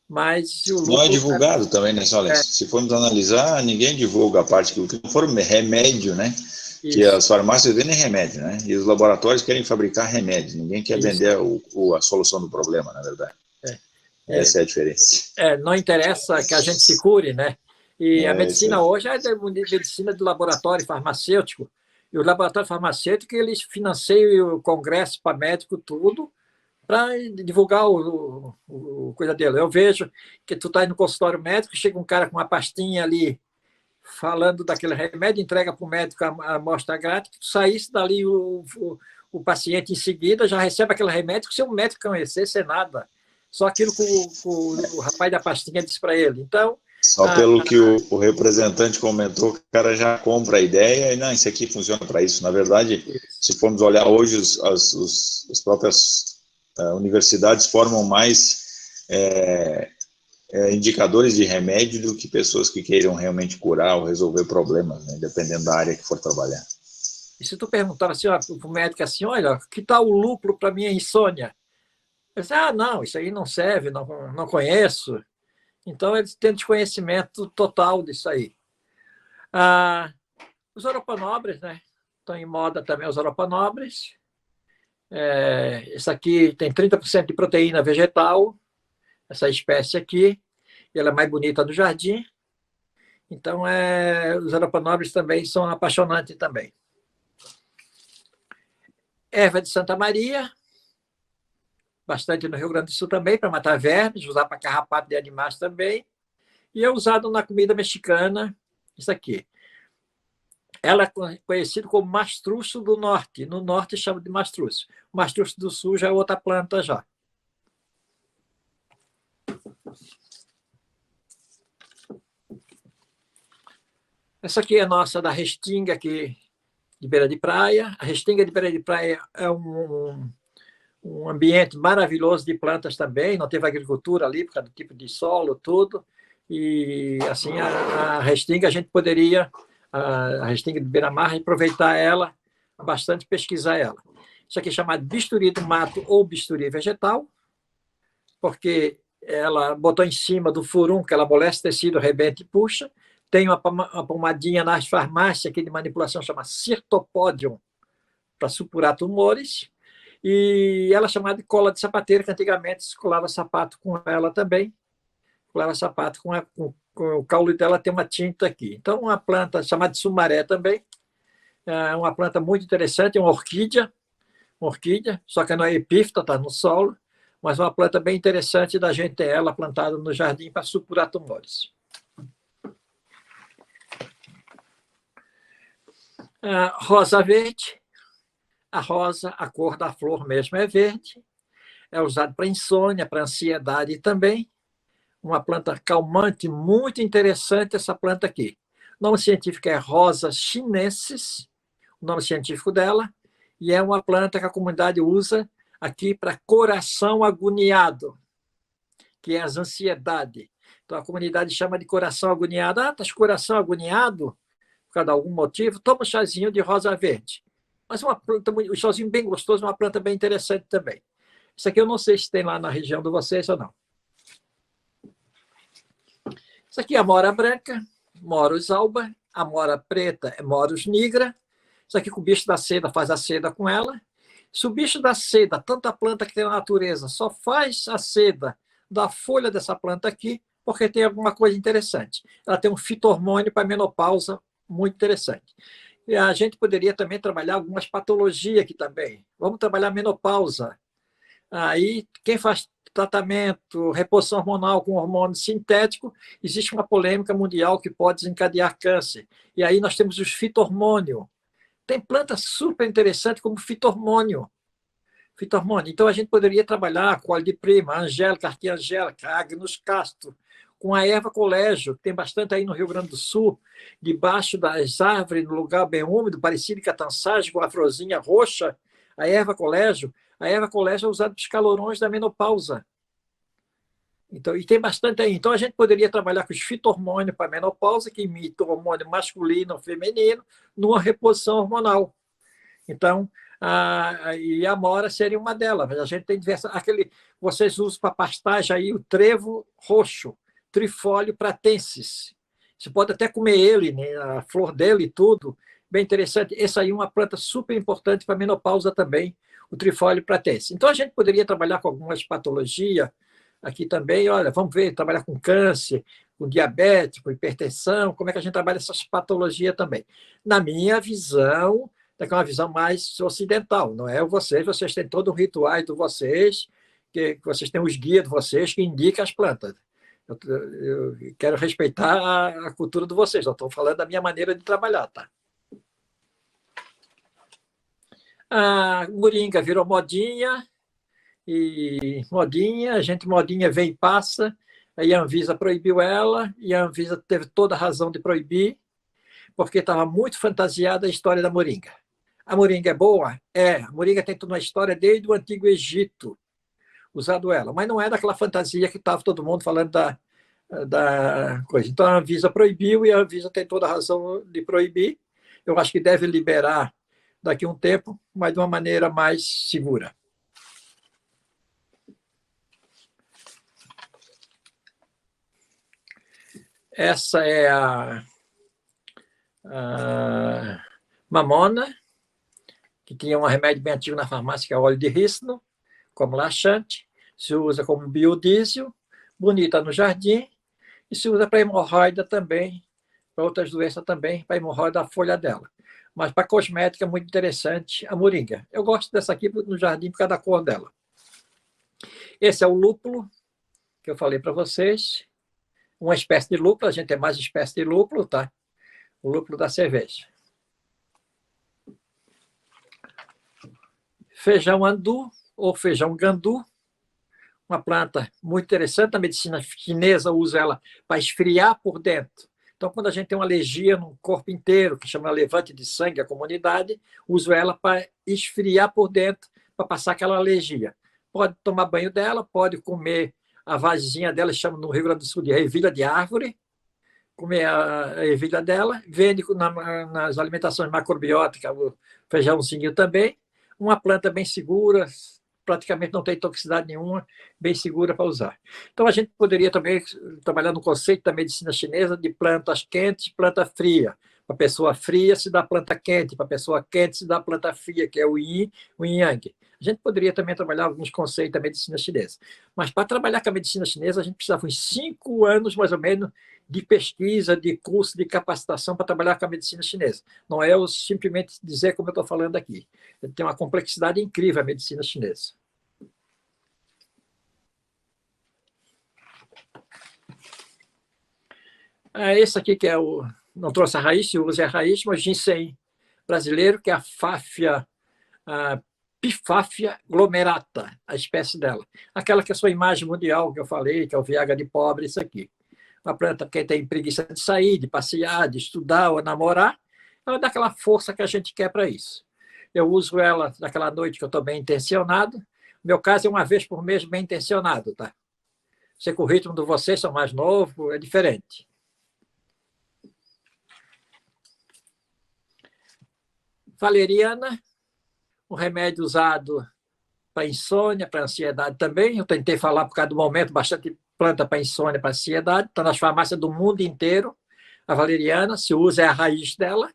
Mas o lúpulo... Não é divulgado também, né, Solis? Se formos analisar, ninguém divulga a parte que não for remédio, né? Isso. Que as farmácias vendem remédio, né? E os laboratórios querem fabricar remédio. Ninguém quer vender a solução do problema, na verdade. Essa é a diferença. Não interessa que a gente se cure, né? E a medicina hoje é medicina de laboratório farmacêutico. E o laboratório farmacêutico, eles financiam o congresso para médico, tudo, para divulgar o coisa dele. Eu vejo que tu está no consultório médico, chega um cara com uma pastinha ali, falando daquele remédio, entrega para o médico a amostra grátis, tu saísse dali o paciente em seguida já recebe aquele remédio que se o médico conhecesse é nada. Só aquilo que o rapaz da pastinha disse para ele. Então, só pelo que o representante comentou, o cara já compra a ideia e não, isso aqui funciona para isso. Na verdade, se formos olhar hoje, as próprias universidades formam mais indicadores de remédio do que pessoas que queiram realmente curar ou resolver problemas, né, dependendo da área que for trabalhar. E se tu perguntar assim, para o médico assim, olha, que tal o lúpulo para minha insônia? Ele diz, não, isso aí não serve, não conheço. Então, eles têm desconhecimento total disso aí. Os oropanobres, né? Estão em moda também os oropanobres. Esse aqui tem 30% de proteína vegetal, essa espécie aqui, e ela é mais bonita do jardim. Então, os oropanobres também são apaixonantes também. Erva de Santa Maria, bastante no Rio Grande do Sul também, para matar vermes, usar para carrapato de animais também. E é usado na comida mexicana, isso aqui. Ela é conhecida como mastruço do norte. No norte chama de mastruço. O mastruço do sul já é outra planta já. Essa aqui é a nossa da Restinga, aqui de beira de praia. A Restinga de beira de praia é um ambiente maravilhoso de plantas também, não teve agricultura ali por causa do tipo de solo, tudo. E, assim, a Restinga, a gente poderia, a Restinga de beira-mar, aproveitar ela bastante, pesquisar ela. Isso aqui é chamado bisturi do mato ou bisturi vegetal, porque ela botou em cima do furum, que ela amolece tecido, rebenta e puxa. Tem uma pomadinha nas farmácias aqui de manipulação, chama Cirtopodium, para supurar tumores. E ela é chamada de cola de sapateiro, que antigamente se colava sapato com ela também. Colava sapato com o caule dela, tem uma tinta aqui. Então, uma planta chamada de sumaré também. É uma planta muito interessante, é uma orquídea, só que não é epífita, está no solo, mas uma planta bem interessante da gente ter ela plantada no jardim para supurar tumores. Rosa verde. A rosa, a cor da flor mesmo é verde. É usado para insônia, para ansiedade também. Uma planta calmante muito interessante, essa planta aqui. O nome científico é Rosa chinensis, o nome científico dela, e é uma planta que a comunidade usa aqui para coração agoniado, que é as ansiedades. Então, a comunidade chama de coração agoniado. Ah, tá com coração agoniado? Por causa de algum motivo, toma um chazinho de rosa verde. Mas uma planta, um chazinho bem gostoso, uma planta bem interessante também. Isso aqui eu não sei se tem lá na região de vocês ou não. Isso aqui é a mora branca, Morus alba. A mora preta é Morus nigra. Isso aqui com o bicho da seda, faz a seda com ela. Se o bicho da seda, tanta planta que tem na natureza, só faz a seda da folha dessa planta aqui, porque tem alguma coisa interessante. Ela tem um fito-hormônio para menopausa muito interessante. E a gente poderia também trabalhar algumas patologias aqui também. Vamos trabalhar menopausa. Aí, quem faz tratamento, reposição hormonal com hormônio sintético, existe uma polêmica mundial que pode desencadear câncer. E aí nós temos os fito-hormônio. Tem plantas super interessantes como fito-hormônio. Então, a gente poderia trabalhar com a de prima, angélica, arquiangélica, agnus castro, com a erva colégio, que tem bastante aí no Rio Grande do Sul, debaixo das árvores, no lugar bem úmido, parecido com a tansagem, com a florzinha roxa, a erva colégio. A erva colégio é usada para os calorões da menopausa. Então, e tem bastante aí. Então, a gente poderia trabalhar com os fito-hormônios para a menopausa, que imita o hormônio masculino ou feminino, numa reposição hormonal. Então, e a mora seria uma delas. A gente tem diversas. Vocês usam para pastagem aí o trevo roxo, Trifólio pratensis. Você pode até comer ele, né, a flor dele e tudo. Bem interessante. Essa aí é uma planta super importante para a menopausa também, o Trifólio pratensis. Então, a gente poderia trabalhar com algumas patologias aqui também. Olha, vamos ver, trabalhar com câncer, com diabetes, com hipertensão, como é que a gente trabalha essas patologias também. Na minha visão, é uma visão mais ocidental, não é vocês têm todo o ritual de vocês, que vocês têm os guias de vocês que indicam as plantas. Eu quero respeitar a cultura de vocês, eu estou falando da minha maneira de trabalhar, tá? A moringa virou modinha, e modinha vem e passa, aí a Anvisa proibiu ela, e a Anvisa teve toda a razão de proibir, porque estava muito fantasiada a história da moringa. A moringa é boa? É. A moringa tem toda uma história desde o Antigo Egito, usado ela, mas não é daquela fantasia que estava todo mundo falando da coisa. Então, a Anvisa proibiu, e a Anvisa tem toda a razão de proibir. Eu acho que deve liberar daqui a um tempo, mas de uma maneira mais segura. Essa é a mamona, que tinha um remédio bem antigo na farmácia, que é óleo de rícino, como laxante, se usa como biodiesel, bonita no jardim, e se usa para hemorroida também, para outras doenças também, para hemorroida a folha dela. Mas para cosmética é muito interessante a moringa. Eu gosto dessa aqui no jardim por causa da cor dela. Esse é o lúpulo, que eu falei para vocês. Uma espécie de lúpulo, a gente tem mais espécie de lúpulo, tá? O lúpulo da cerveja. Feijão andu, ou feijão gandu, uma planta muito interessante. A medicina chinesa usa ela para esfriar por dentro. Então, quando a gente tem uma alergia no corpo inteiro, que chama levante de sangue a comunidade, uso ela para esfriar por dentro, para passar aquela alergia. Pode tomar banho dela, pode comer a vasinha dela, chama no Rio Grande do Sul de ervilha de árvore, comer a ervilha dela, vende nas alimentações macrobióticas, o feijãozinho também, uma planta bem segura, praticamente não tem toxicidade nenhuma, bem segura para usar. Então, a gente poderia também trabalhar no conceito da medicina chinesa de plantas quentes e planta fria. Para a pessoa fria se dá planta quente, para a pessoa quente se dá planta fria, que é o yin, o yang. A gente poderia também trabalhar alguns conceitos da medicina chinesa. Mas para trabalhar com a medicina chinesa, a gente precisava uns 5 anos, mais ou menos, de pesquisa, de curso, de capacitação para trabalhar com a medicina chinesa. Não é eu simplesmente dizer como eu estou falando aqui. Tem uma complexidade incrível a medicina chinesa. Esse aqui que é o... Não trouxe a raiz, se usa a raiz, mas ginseng brasileiro, que é a Pfaffia, Pfaffia glomerata, a espécie dela. Aquela que é a sua imagem mundial, que eu falei, que é o Viagra de pobre, isso aqui. Uma planta que tem preguiça de sair, de passear, de estudar ou namorar, ela dá aquela força que a gente quer para isso. Eu uso ela naquela noite que eu estou bem intencionado. No meu caso é uma vez por mês bem intencionado, tá? Sei que o ritmo de vocês são mais novo, é diferente. Valeriana, um remédio usado para insônia, para ansiedade também. Eu tentei falar por causa do momento, bastante planta para insônia, para ansiedade. Está nas farmácias do mundo inteiro. A valeriana, se usa é a raiz dela.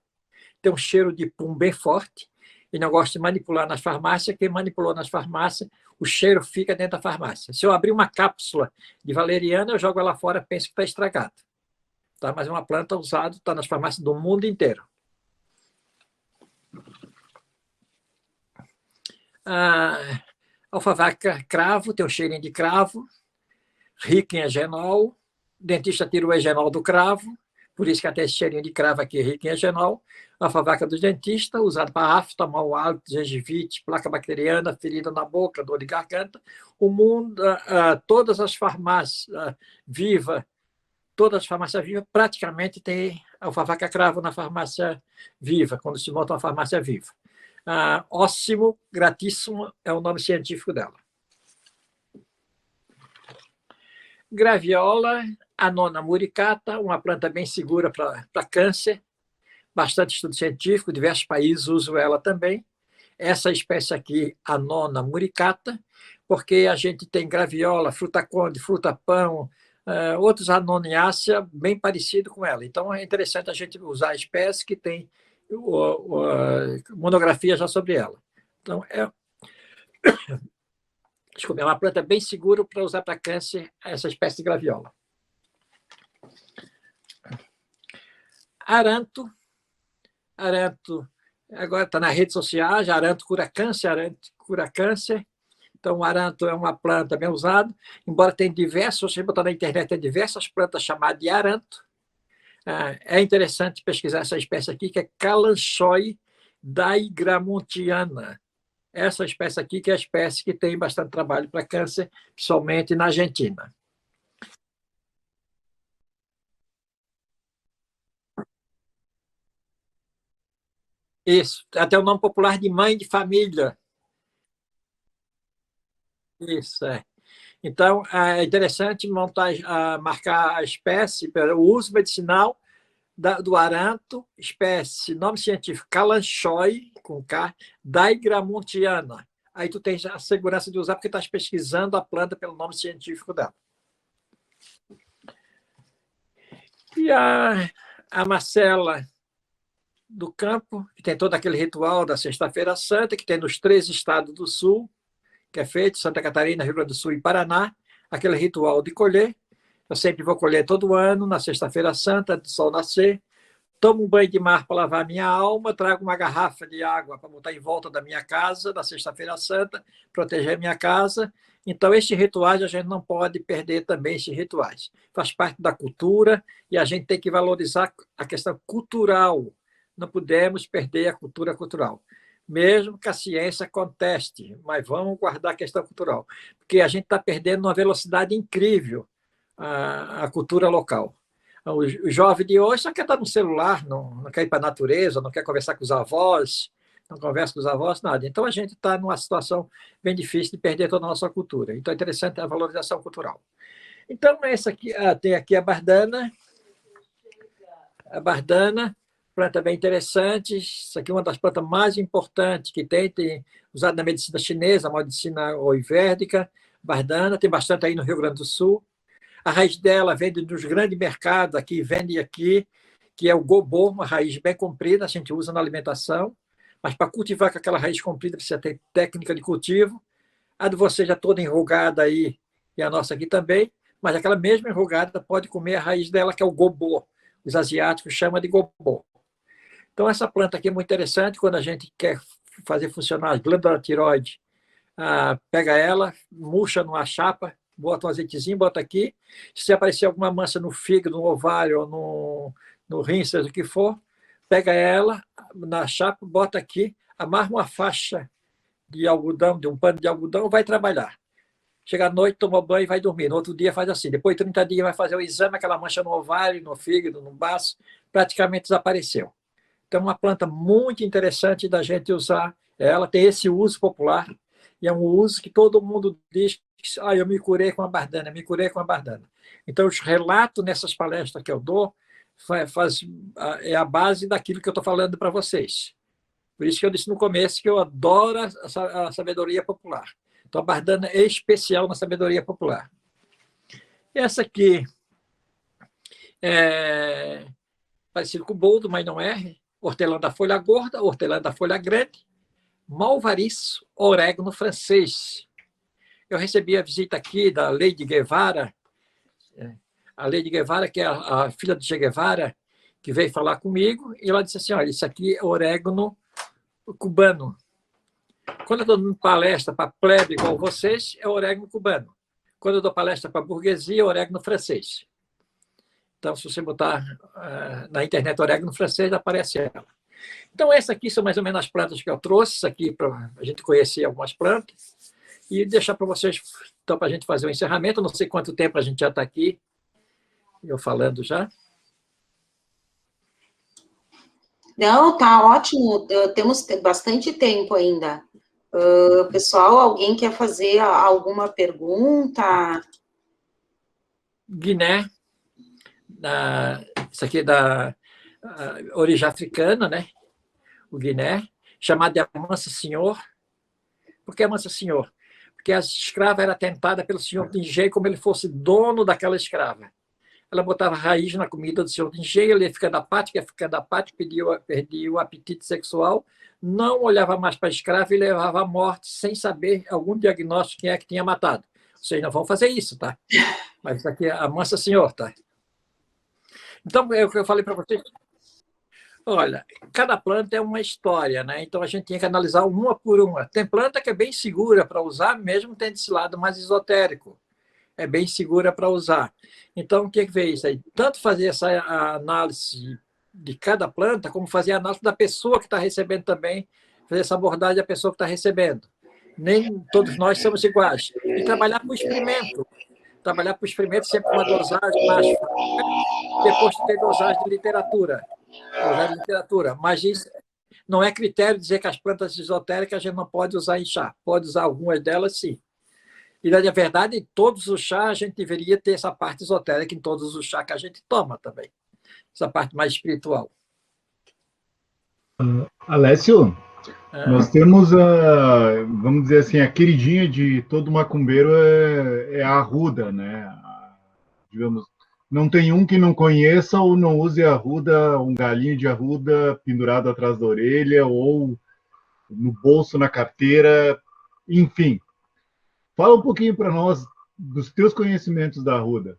Tem um cheiro de pum bem forte. E não gosto de manipular nas farmácias. Quem manipulou nas farmácias, o cheiro fica dentro da farmácia. Se eu abrir uma cápsula de valeriana, eu jogo ela fora, penso que está estragado. Tá? Mas é uma planta usada, está nas farmácias do mundo inteiro. Alfavaca cravo, tem um cheirinho de cravo, rico em egenol. O dentista tira o egenol do cravo, por isso que até esse cheirinho de cravo aqui é rico em egenol. Alfavaca do dentista, usado para afta, mau hálito, gengivite, placa bacteriana, ferida na boca, dor de garganta. O mundo, todas as farmácias Viva, todas as farmácias Viva praticamente têm alfavaca cravo na farmácia Viva, quando se monta uma farmácia Viva. Óssimo gratíssimo é o nome científico dela. Graviola, Annona muricata, uma planta bem segura para câncer, bastante estudo científico, diversos países usam ela também. Essa espécie aqui, Annona muricata, porque a gente tem graviola, fruta-conde, fruta-pão, outros Annoniacea bem parecidos com ela. Então, é interessante a gente usar a espécie que tem monografia já sobre ela. Então, desculpa, é uma planta bem segura para usar para câncer, essa espécie de graviola. Aranto, agora está na rede social, aranto cura câncer. Então, o aranto é uma planta bem usada, embora tenha diversos, você botar na internet, tem diversas plantas chamadas de aranto. É interessante pesquisar essa espécie aqui, que é Kalanchoe daigramontiana. Essa espécie aqui, que é a espécie que tem bastante trabalho para câncer, principalmente na Argentina. Isso, até o nome popular de mãe de família. Isso, é. Então, é interessante marcar a espécie, o uso medicinal do aranto, espécie, nome científico, Kalanchoe, com K, daigramontiana. Aí tu tens a segurança de usar, porque estás pesquisando a planta pelo nome científico dela. E a Marcela do Campo, que tem todo aquele ritual da Sexta-feira Santa, que tem nos 3 estados do Sul, que é feito, Santa Catarina, Rio Grande do Sul e Paraná, aquele ritual de colher. Eu sempre vou colher todo ano, na Sexta-feira Santa, do sol nascer. Tomo um banho de mar para lavar minha alma, trago uma garrafa de água para botar em volta da minha casa, na Sexta-feira Santa, proteger minha casa. Então, estes rituais, a gente não pode perder também estes rituais. Faz parte da cultura e a gente tem que valorizar a questão cultural. Não podemos perder a cultura cultural. Mesmo que a ciência conteste, mas vamos guardar a questão cultural, porque a gente está perdendo uma velocidade incrível a cultura local. O jovem de hoje só quer estar no celular, não quer ir para a natureza, não quer conversar com os avós, não conversa com os avós, nada. Então, a gente está numa situação bem difícil de perder toda a nossa cultura. Então, é interessante a valorização cultural. Então, essa aqui, tem aqui a bardana. A bardana, planta bem interessante. Isso aqui é uma das plantas mais importantes que tem usada na medicina chinesa, a medicina ayurvédica. Bardana, tem bastante aí no Rio Grande do Sul. A raiz dela vende nos grandes mercados aqui, vende aqui, que é o gobô, uma raiz bem comprida, a gente usa na alimentação, mas para cultivar com aquela raiz comprida precisa ter técnica de cultivo. A de vocês já toda enrugada aí, e a nossa aqui também, mas aquela mesma enrugada pode comer a raiz dela, que é o gobô. Os asiáticos chamam de gobô. Então, essa planta aqui é muito interessante, quando a gente quer fazer funcionar a glândula tireoide, pega ela, murcha numa chapa, bota um azeitezinho, bota aqui. Se aparecer alguma mancha no fígado, no ovário, ou no rim, seja o que for, pega ela na chapa, bota aqui, amarra uma faixa de algodão, de um pano de algodão, vai trabalhar. Chega à noite, toma banho e vai dormir. No outro dia faz assim. Depois de 30 dias vai fazer o exame, aquela mancha no ovário, no fígado, no baço, praticamente desapareceu. Então, uma planta muito interessante da gente usar. Ela tem esse uso popular, e é um uso que todo mundo diz que eu me curei com a bardana, me curei com a bardana. Então, os relatos nessas palestras que eu dou é a base daquilo que eu estou falando para vocês. Por isso que eu disse no começo que eu adoro a sabedoria popular. Então, a bardana é especial na sabedoria popular. Essa aqui é parecido com o boldo, mas não é. Hortelã da folha gorda, hortelã da folha grande, malvariço, orégano francês. Eu recebi a visita aqui da Lady Guevara, a Lady Guevara, que é a filha do Che Guevara, que veio falar comigo, e ela disse assim, olha, isso aqui é orégano cubano. Quando eu estou dando palestra para plebe igual vocês, é orégano cubano. Quando eu dou palestra para burguesia, é orégano francês. Então, se você botar na internet orégano francês, aparece ela. Então, essas aqui são mais ou menos as plantas que eu trouxe, isso aqui para a gente conhecer algumas plantas, e deixar para vocês, então, para a gente fazer o encerramento. Eu não sei quanto tempo a gente já está aqui, eu falando já. Não, tá ótimo, temos bastante tempo ainda. Pessoal, alguém quer fazer alguma pergunta? Guiné, isso aqui é da origem africana, né? O Guiné, chamado de Amansa Senhor. Por que Amansa Senhor? Porque a escrava era tentada pelo senhor de engenho como ele fosse dono daquela escrava. Ela botava raiz na comida do senhor de engenho, ele ia ficando apático, perdia o apetite sexual, não olhava mais para a escrava e levava à morte sem saber algum diagnóstico quem é que tinha matado. Vocês não vão fazer isso, tá? Mas isso aqui é a Mansa Senhor, tá? Então, é o que eu falei para vocês. Olha, cada planta é uma história, né? Então, a gente tinha que analisar uma por uma. Tem planta que é bem segura para usar, mesmo tendo esse lado mais esotérico. É bem segura para usar. Então, o que veio isso aí? Tanto fazer essa análise de cada planta, como fazer a análise da pessoa que está recebendo também, fazer essa abordagem da pessoa que está recebendo. Nem todos nós somos iguais. E trabalhar para o experimento. Trabalhar para o experimento sempre com uma dosagem mais fraca, depois de ter dosagem de literatura. Mas isso não é critério dizer que as plantas esotéricas a gente não pode usar em chá. Pode usar algumas delas, sim. E, na verdade, em todos os chás, a gente deveria ter essa parte esotérica em todos os chás que a gente toma também. Essa parte mais espiritual. Alessio, nós temos, vamos dizer assim, a queridinha de todo macumbeiro é a arruda, né? Digamos, não tem um que não conheça ou não use a arruda, um galinho de arruda pendurado atrás da orelha ou no bolso, na carteira, enfim. Fala um pouquinho para nós dos teus conhecimentos da arruda.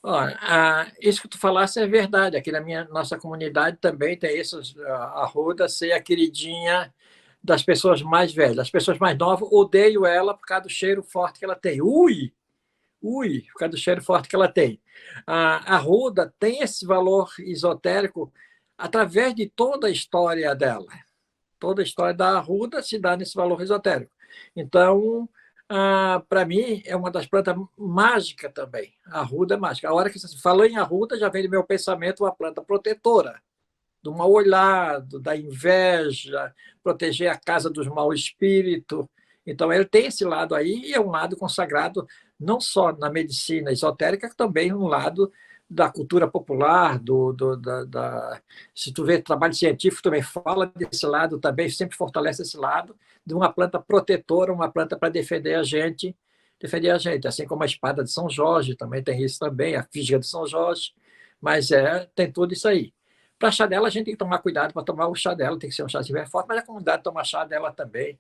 Olha, isso que tu falaste é verdade. Aqui na nossa comunidade também tem isso, a arruda ser a queridinha das pessoas mais velhas. As pessoas mais novas odeiam ela por causa do cheiro forte que ela tem. Ui, por causa do cheiro forte que ela tem. A arruda tem esse valor esotérico através de toda a história dela. Toda a história da arruda se dá nesse valor esotérico. Então, para mim, é uma das plantas mágicas também. A arruda é mágica. A hora que você falou em arruda, já vem do meu pensamento uma planta protetora, do mal olhado, da inveja, proteger a casa dos maus espíritos. Então, ele tem esse lado aí, e é um lado consagrado não só na medicina esotérica, também um lado da cultura popular, se tu vê trabalho científico, também fala desse lado, também sempre fortalece esse lado, de uma planta protetora, uma planta para defender a gente, assim como a espada de São Jorge, também tem isso também, a fisga de São Jorge, mas tem tudo isso aí. Para chá dela, a gente tem que tomar cuidado para tomar o chá dela, tem que ser um chá de forte, mas a comunidade toma chá dela também,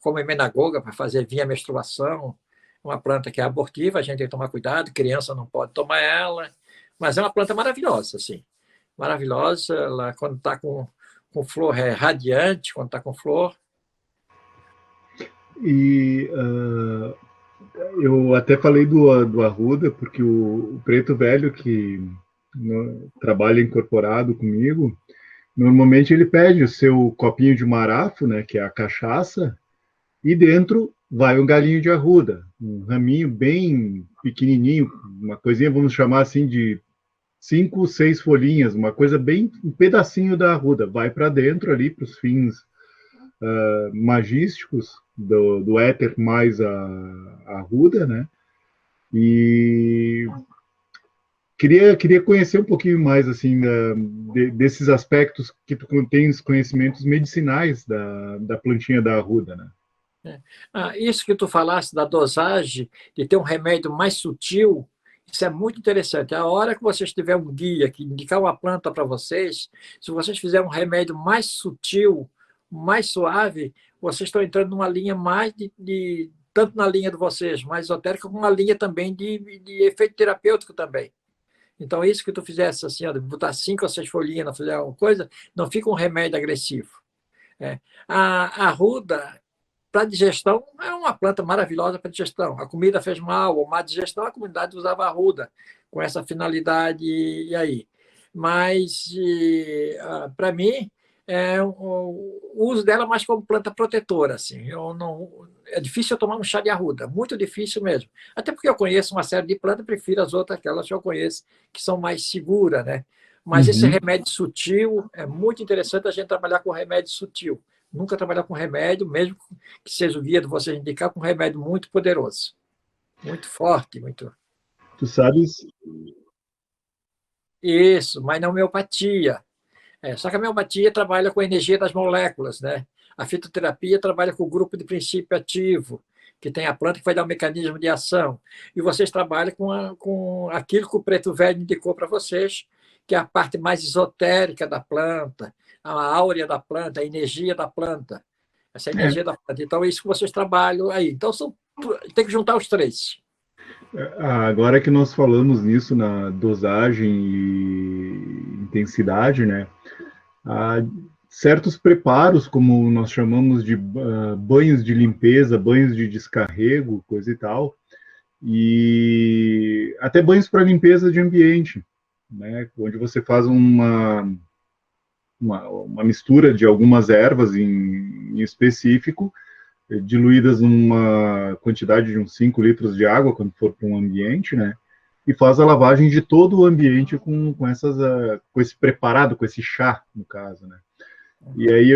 como emenagoga, para fazer vinha menstruação, uma planta que é abortiva, a gente tem que tomar cuidado, criança não pode tomar ela, mas é uma planta maravilhosa, assim, maravilhosa, ela, quando está com flor, é radiante, quando está com flor. E eu até falei do arruda, porque o preto velho que trabalha incorporado comigo, normalmente ele pede o seu copinho de marafo, né, que é a cachaça, e dentro vai um galinho de arruda, um raminho bem pequenininho, uma coisinha, vamos chamar assim, de 5, 6 folhinhas, uma coisa bem, um pedacinho da arruda, vai para dentro ali, para os fins magísticos do éter mais a arruda, né? E queria conhecer um pouquinho mais, assim, desses aspectos que tu tens conhecimentos medicinais da plantinha da arruda, né? Isso que tu falaste da dosagem, de ter um remédio mais sutil, isso é muito interessante. A hora que vocês tiverem um guia que indicar uma planta para vocês, se vocês fizerem um remédio mais sutil, mais suave, vocês estão entrando numa linha mais tanto na linha de vocês, mais esotérica, como uma linha também de efeito terapêutico também. Então, isso que tu fizesse assim, ó, botar 5 ou 6 folhinhas, não fazer alguma coisa, não fica um remédio agressivo. A arruda, para digestão, é uma planta maravilhosa para digestão. A comida fez mal ou má digestão, a comunidade usava arruda com essa finalidade e aí. Mas, para mim, o uso dela mais como planta protetora. Assim. É difícil eu tomar um chá de arruda, muito difícil mesmo. Até porque eu conheço uma série de plantas, prefiro as outras, aquelas que eu conheço, que são mais seguras, né? Mas esse remédio sutil, é muito interessante a gente trabalhar com remédio sutil. Nunca trabalhar com remédio, mesmo que seja o guia de vocês indicar, com remédio muito poderoso, muito forte, muito. Tu sabes? Isso, mas na homeopatia. Só que a homeopatia trabalha com a energia das moléculas, né? A fitoterapia trabalha com o grupo de princípio ativo, que tem a planta que vai dar um mecanismo de ação. E vocês trabalham com aquilo que o preto velho indicou para vocês, que é a parte mais esotérica da planta, a áurea da planta, a energia da planta. Essa energia da planta. Então, é isso que vocês trabalham aí. Então, tem que juntar os três. Agora que nós falamos nisso, na dosagem e intensidade, né? Há certos preparos, como nós chamamos de banhos de limpeza, banhos de descarrego, coisa e tal, e até banhos para limpeza de ambiente, né? Onde você faz uma mistura de algumas ervas em específico, diluídas numa quantidade de uns 5 litros de água, quando for para um ambiente, né? E faz a lavagem de todo o ambiente com esse preparado, com esse chá, no caso, né? E aí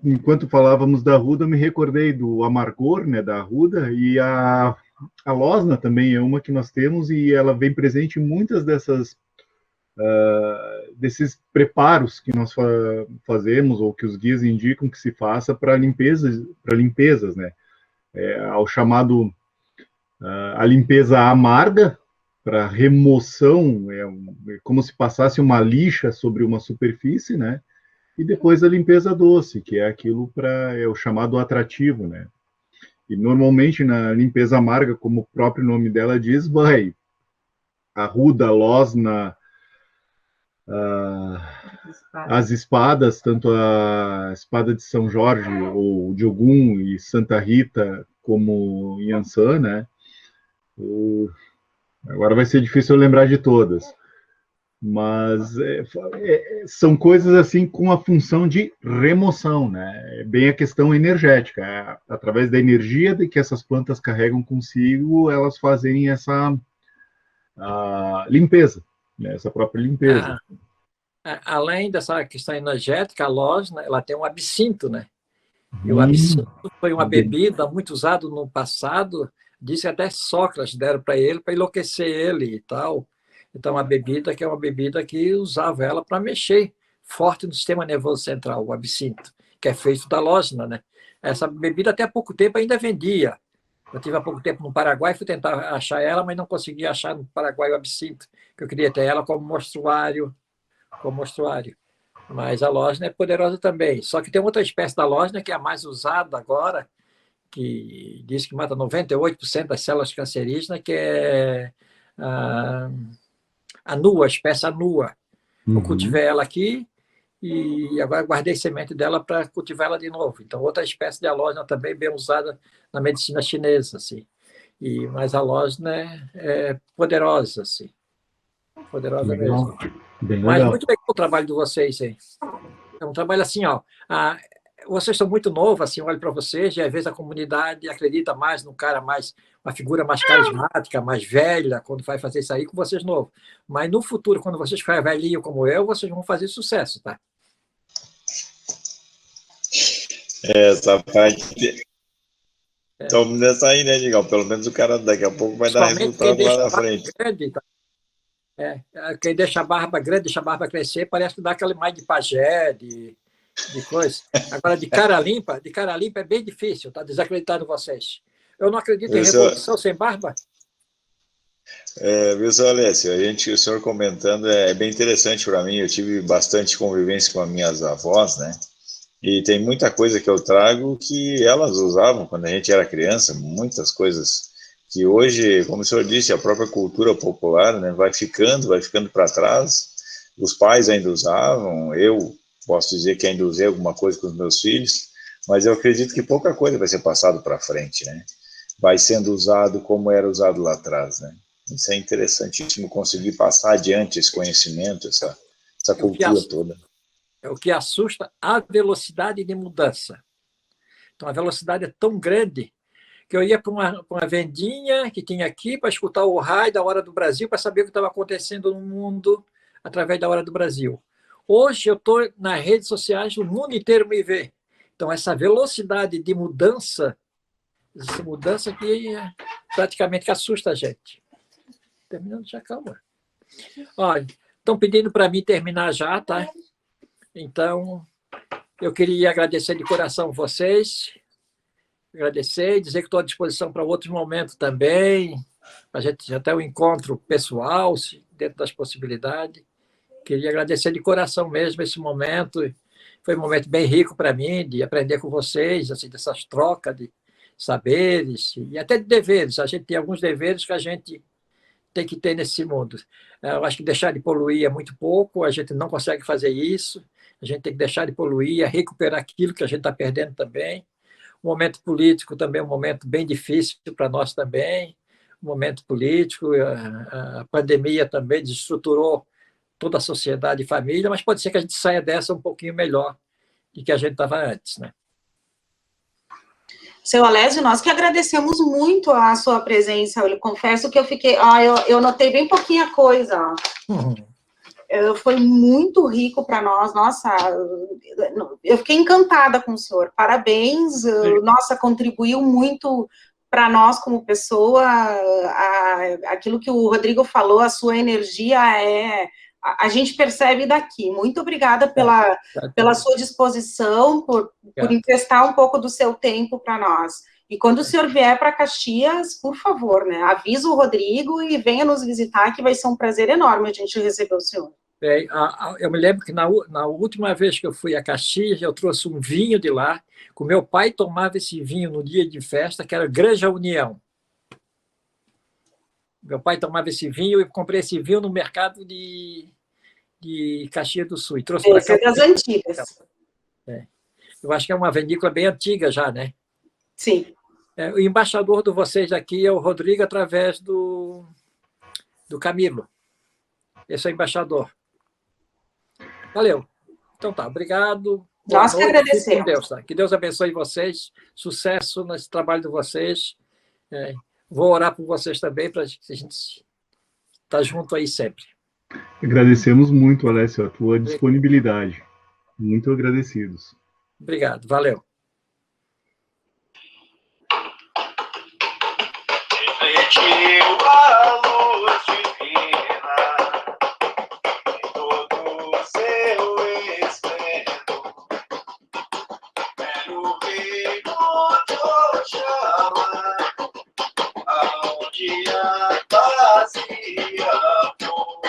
enquanto falávamos da arruda, me recordei do amargor, né, da arruda, e a losna também é uma que nós temos, e ela vem presente em muitas desses preparos que nós fazemos, ou que os guias indicam que se faça para limpezas, né? Ao chamado a limpeza amarga, para remoção, é como se passasse uma lixa sobre uma superfície, né? E depois a limpeza doce, que é aquilo é o chamado atrativo, né? E normalmente na limpeza amarga, como o próprio nome dela diz, vai arruda, losna, as espadas, tanto a espada de São Jorge, ou de Ogum e Santa Rita, como Yansan, né? Agora vai ser difícil eu lembrar de todas. mas são coisas assim com a função de remoção, né? É bem a questão energética, através da energia de que essas plantas carregam consigo, elas fazem essa limpeza, né? Essa própria limpeza. Além dessa questão energética, a lógina, ela tem um absinto, né? E o absinto foi uma bebida muito usada no passado, disse que até Sócrates deram para ele, para enlouquecer ele e tal. Então, a bebida que é uma bebida que usava ela para mexer forte no sistema nervoso central, o absinto, que é feito da lógina, né? Essa bebida até há pouco tempo ainda vendia. Eu tive há pouco tempo no Paraguai, fui tentar achar ela, mas não consegui achar no Paraguai o absinto, que eu queria ter ela como mostruário. Mas a lógina é poderosa também. Só que tem outra espécie da lógina que é a mais usada agora, que diz que mata 98% das células cancerígenas, que é a nua, a espécie anua. Eu cultivei ela aqui e agora guardei semente dela para cultivar ela de novo. Então, outra espécie de alógena também bem usada na medicina chinesa, assim. Mas a alógena é poderosa, assim. Poderosa mesmo. Mas muito legal o trabalho de vocês, hein? É um trabalho assim, ó. Vocês são muito novos, assim, olho para vocês, e às vezes a comunidade acredita mais no cara mais, uma figura mais carismática, mais velha, quando vai fazer isso aí com vocês novos. Mas no futuro, quando vocês ficarem velhinho como eu, vocês vão fazer sucesso, tá? Essa parte. Estamos nessa aí, né, Digão? Pelo menos o cara daqui a pouco vai dar resultado lá na frente. Grande, tá? Quem deixa a barba grande, deixa a barba crescer, parece que dá aquela imagem de pajé, de coisa. Agora, de cara limpa é bem difícil, tá desacreditado vocês. Eu não acredito em revolução sem barba. Viu, seu Alessio? O senhor comentando é bem interessante para mim. Eu tive bastante convivência com as minhas avós, né? E tem muita coisa que eu trago que elas usavam quando a gente era criança, muitas coisas que hoje, como o senhor disse, a própria cultura popular, né, vai ficando para trás. Os pais ainda usavam, eu posso dizer que ainda usei alguma coisa com os meus filhos, mas eu acredito que pouca coisa vai ser passado para frente, né? Vai sendo usado como era usado lá atrás, né? Isso é interessantíssimo, conseguir passar adiante esse conhecimento, essa cultura toda. É o que assusta a velocidade de mudança. Então, a velocidade é tão grande que eu ia para uma vendinha que tinha aqui para escutar o raio da Hora do Brasil, para saber o que estava acontecendo no mundo através da Hora do Brasil. Hoje eu estou nas redes sociais, o mundo inteiro me vê. Então, essa velocidade de mudança, essa mudança que praticamente que assusta a gente. Terminando já, calma. Olha, estão pedindo para mim terminar já, tá? Então, eu queria agradecer de coração vocês, agradecer e dizer que estou à disposição para outros momentos também, para a gente até o encontro pessoal, dentro das possibilidades. Queria agradecer de coração mesmo esse momento. Foi um momento bem rico para mim, de aprender com vocês, assim, dessas trocas de saberes e até de deveres. A gente tem alguns deveres que a gente tem que ter nesse mundo. Eu acho que deixar de poluir é muito pouco, a gente não consegue fazer isso, a gente tem que deixar de poluir, recuperar aquilo que a gente está perdendo também. O momento político também é um momento bem difícil para nós também, o momento político, a pandemia também desestruturou toda a sociedade e família, mas pode ser que a gente saia dessa um pouquinho melhor do que a gente estava antes, né? Seu Alessio, nós que agradecemos muito a sua presença. Eu confesso que eu fiquei... eu notei bem pouquinha coisa. Foi muito rico para nós. Nossa, eu fiquei encantada com o senhor. Parabéns. Nossa, contribuiu muito para nós como pessoa. Aquilo que o Rodrigo falou, a sua energia a gente percebe daqui. Muito obrigada pela sua disposição, por emprestar um pouco do seu tempo para nós. E quando o senhor vier para Caxias, por favor, né, avisa o Rodrigo e venha nos visitar, que vai ser um prazer enorme a gente receber o senhor. Bem, eu me lembro que na última vez que eu fui a Caxias, eu trouxe um vinho de lá, que o meu pai tomava esse vinho no dia de festa, que era Granja União. Meu pai tomava esse vinho, eu comprei esse vinho no mercado de Caxias do Sul. E trouxe para cá. É das antigas. Eu acho que é uma vinícola bem antiga já, né? Sim. O embaixador de vocês aqui é o Rodrigo, através do Camilo. esse é o embaixador. Valeu. Então tá, obrigado. Nós que agradecemos. Fique com Deus, tá? Que Deus abençoe vocês, sucesso nesse trabalho de vocês. Vou orar por vocês também, para a gente estar junto aí sempre. Agradecemos muito, Alessio, a tua disponibilidade. Muito agradecidos. Obrigado, valeu. Refletiu a luz divina em todo o seu esplendor. Era o reino de Oxalá, aonde a paz e amor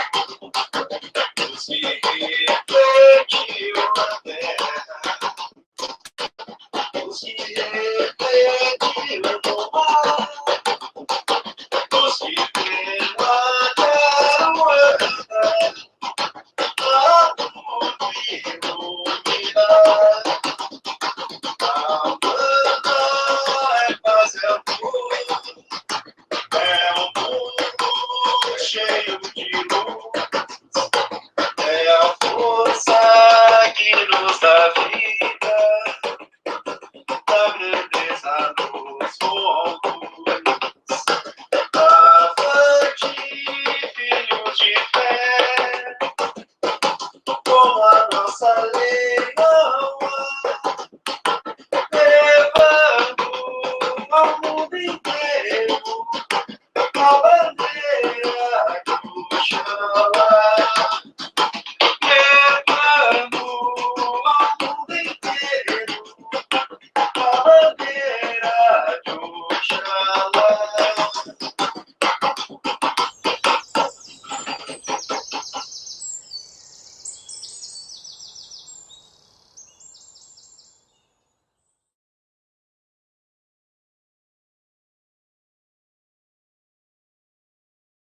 se refletiu na terra, se refletiu no mar. Cheio de luz, é a força que nos dá vida, da grandeza nos conduz. Avante, filhos de fé, como a nossa leoa, levando ao mundo inteiro a